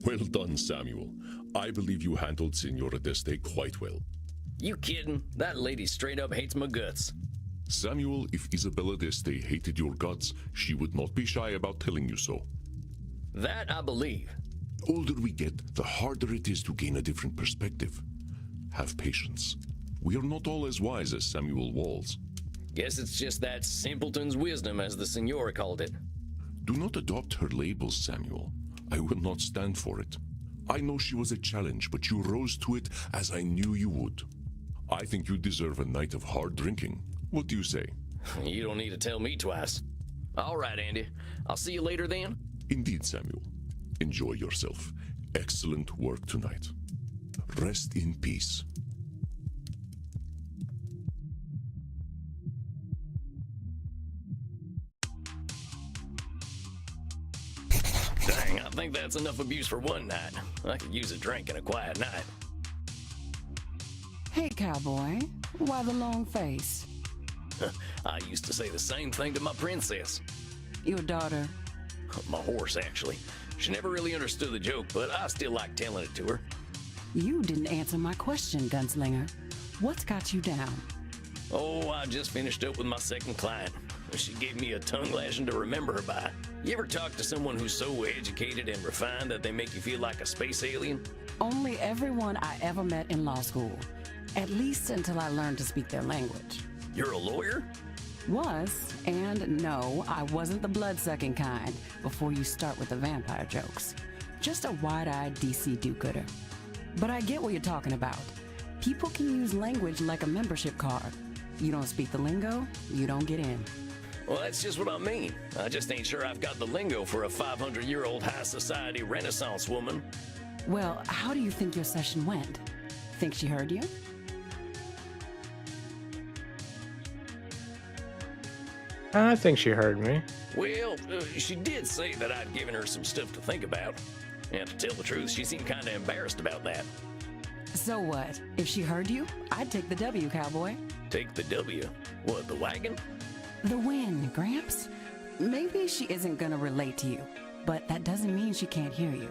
Well done, Samuel. I believe you handled Senora Deste quite well. You kidding? That lady straight up hates my guts. Samuel, if Isabella Deste hated your guts, she would not be shy about telling you so. That I believe. The older we get, the harder it is to gain a different perspective. Have patience. We are not all as wise as Samuel Walls. Guess it's just that simpleton's wisdom, as the Senora called it. Do not adopt her labels, Samuel. I will not stand for it. I know she was a challenge, but you rose to it as I knew you would. I think you deserve a night of hard drinking. What do you say? You don't need to tell me twice. All right, Andy. I'll see you later then. Indeed, Samuel. Enjoy yourself. Excellent work tonight. Rest in peace. Dang, I think that's enough abuse for one night. I could use a drink and a quiet night. Hey, cowboy. Why the long face? I used to say the same thing to my princess. Your daughter. My horse, actually. She never really understood the joke, but I still like telling it to her. You didn't answer my question, Gunslinger. What's got you down? Oh, I just finished up with my second client. She gave me a tongue lashing to remember her by. You ever talk to someone who's so educated and refined that they make you feel like a space alien? Only everyone I ever met in law school. At least until I learned to speak their language. You're a lawyer? Was, and no, I wasn't the blood-sucking kind before you start with the vampire jokes. Just a wide-eyed DC do-gooder. But I get what you're talking about. People can use language like a membership card. You don't speak the lingo, you don't get in. Well, that's just what I mean. I just ain't sure I've got the lingo for a 500-year-old high society Renaissance woman. Well, how do you think your session went? Think she heard you? I think she heard me. Well, she did say that I'd given her some stuff to think about. And to tell the truth, she seemed kind of embarrassed about that. So what? If she heard you, I'd take the W, cowboy. Take the W? What, the wagon? The win, Gramps. Maybe she isn't gonna relate to you, but that doesn't mean she can't hear you.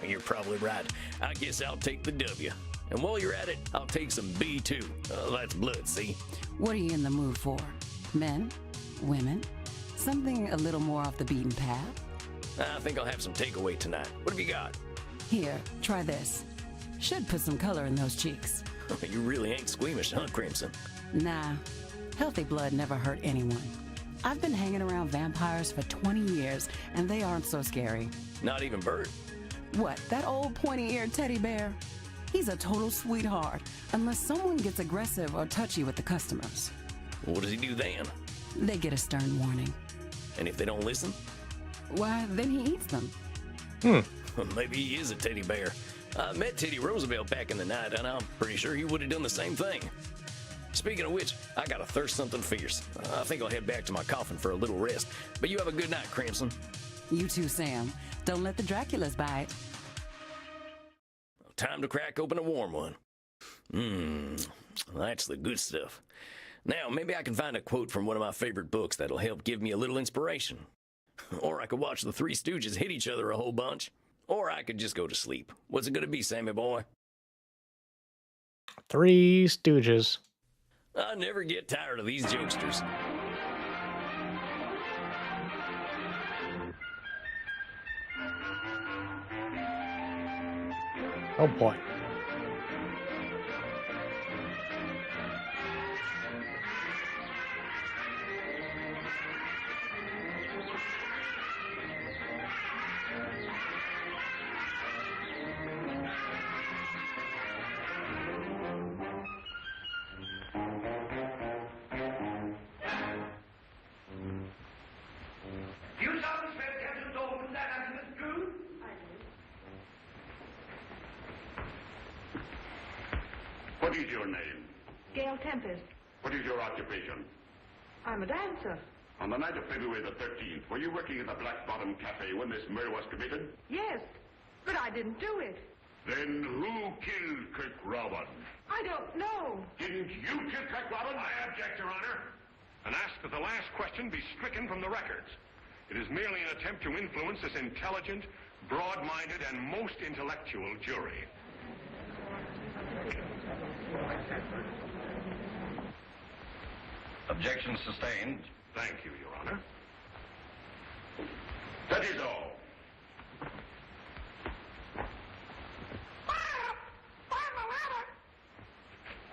You're probably right. I guess I'll take the W. And while you're at it, I'll take some B too. That's blood, see? What are you in the mood for? Men? Women? Something a little more off the beaten path? I think I'll have some takeaway tonight. What have you got? Here, try this. Should put some color in those cheeks. You really ain't squeamish, huh, Crimson? Nah, healthy blood never hurt anyone. I've been hanging around vampires for 20 years, and they aren't so scary. Not even Bert? What, that old pointy-eared teddy bear? He's a total sweetheart, unless someone gets aggressive or touchy with the customers. What does he do then? They get a stern warning. And if they don't listen? Why, then he eats them. Maybe he is a teddy bear. I met Teddy Roosevelt back in the night, and I'm pretty sure he would have done the same thing. Speaking of which, I got to thirst something fierce. I think I'll head back to my coffin for a little rest. But you have a good night, Crimson. You too, Sam. Don't let the Draculas bite. Time to crack open a warm one. That's the good stuff. Now, maybe I can find a quote from one of my favorite books that'll help give me a little inspiration. Or I could watch the Three Stooges hit each other a whole bunch. Or I could just go to sleep. What's it gonna be, Sammy boy? Three Stooges. I never get tired of these jokesters. Oh boy. What is your name? Gail Tempest. What is your occupation? I'm a dancer. On the night of February the 13th, were you working at the Black Bottom Cafe when this murder was committed? Yes, but I didn't do it. Then who killed Kirk Robin? I don't know. Didn't you kill Kirk Robin? I object, Your Honor, and ask that the last question be stricken from the records. It is merely an attempt to influence this intelligent, broad-minded, and most intellectual jury. Objection sustained. Thank you, Your Honor. That is all.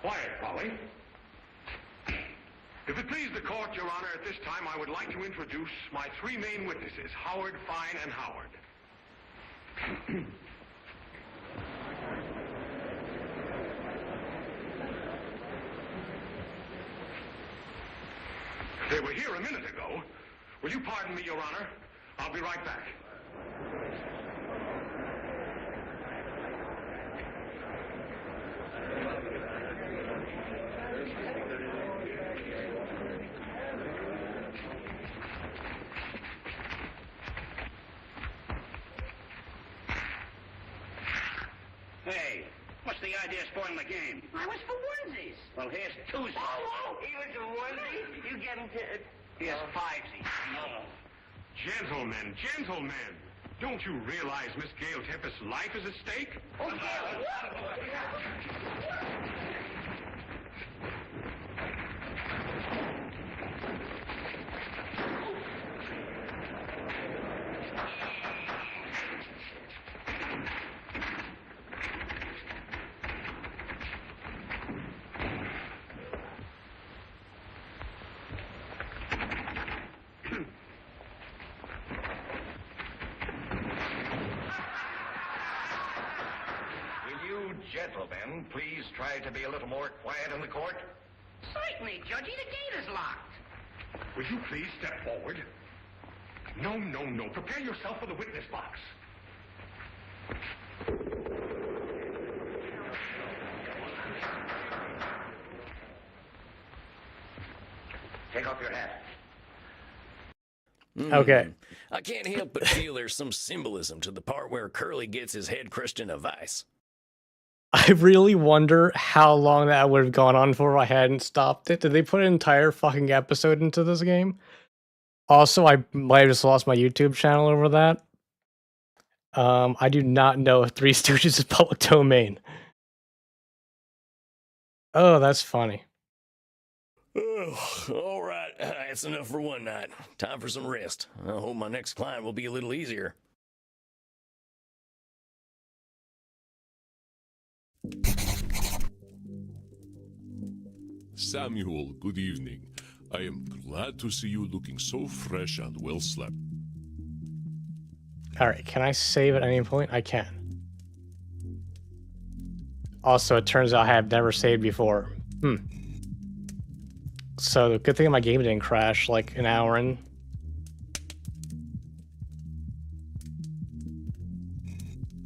Quiet, Polly. If it please the court, Your Honor, at this time I would like to introduce my three main witnesses, Howard, Fine, and Howard. They were here a minute ago. Will you pardon me, Your Honor? I'll be right back. Hey, what's the idea of spoiling the game? I was for onesies. Well, here's twosies. Oh, he was for onesies? You get him to... Here's fivesies. Oh. Gentlemen, gentlemen, don't you realize Miss Gail Tempest's life is at stake? Oh, Gail! Gentlemen, please try to be a little more quiet in the court. Certainly, Judgy. The gate is locked. Will you please step forward? No, no, no. Prepare yourself for the witness box. Take off your hat. Okay. I can't help but feel there's some symbolism to the part where Curly gets his head crushed in a vice. I really wonder how long that would have gone on for if I hadn't stopped it. Did they put an entire fucking episode into this game? Also, I might have just lost my YouTube channel over that. I do not know if Three Stooges is public domain. Oh, that's funny. Oh, all right, that's enough for one night. Time for some rest. I hope my next client will be a little easier. Samuel, good evening. I am glad to see you looking so fresh and well slept. Alright, can I save at any point? I can. Also, it turns out I have never saved before. So, the good thing my game didn't crash like an hour in.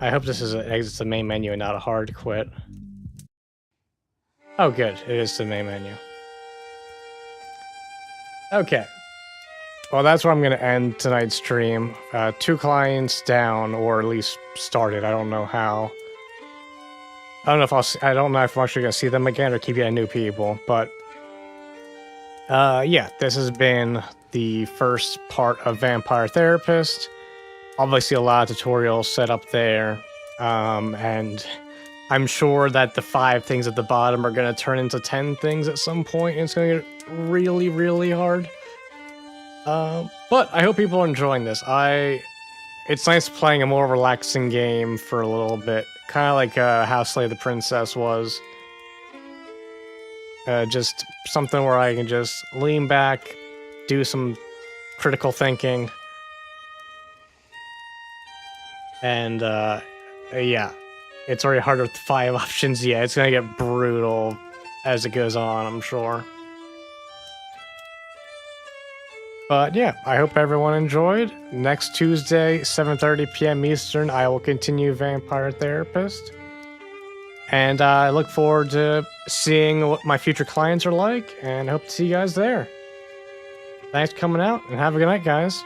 I hope this is an exit to the main menu and not a hard quit. Oh good, it is the main menu. Okay. Well, that's where I'm going to end tonight's stream. 2 clients down, or at least started. I don't know how. I don't know if I don't know if I'm actually going to see them again or keep getting new people, but yeah, this has been the first part of Vampire Therapist. Obviously, a lot of tutorials set up there, and I'm sure that the 5 things at the bottom are going to turn into 10 things at some point, and it's going to get really, really hard. But I hope people are enjoying this. It's nice playing a more relaxing game for a little bit, kind of like how Slay the Princess was. Just something where I can just lean back, do some critical thinking, and yeah, it's already hard with 5 options. Yeah, it's gonna get brutal as it goes on, I'm sure. But yeah, I hope everyone enjoyed. Next Tuesday, 7:30 p.m. Eastern, I will continue Vampire Therapist. And I look forward to seeing what my future clients are like, and hope to see you guys there. Thanks for coming out, and have a good night, guys.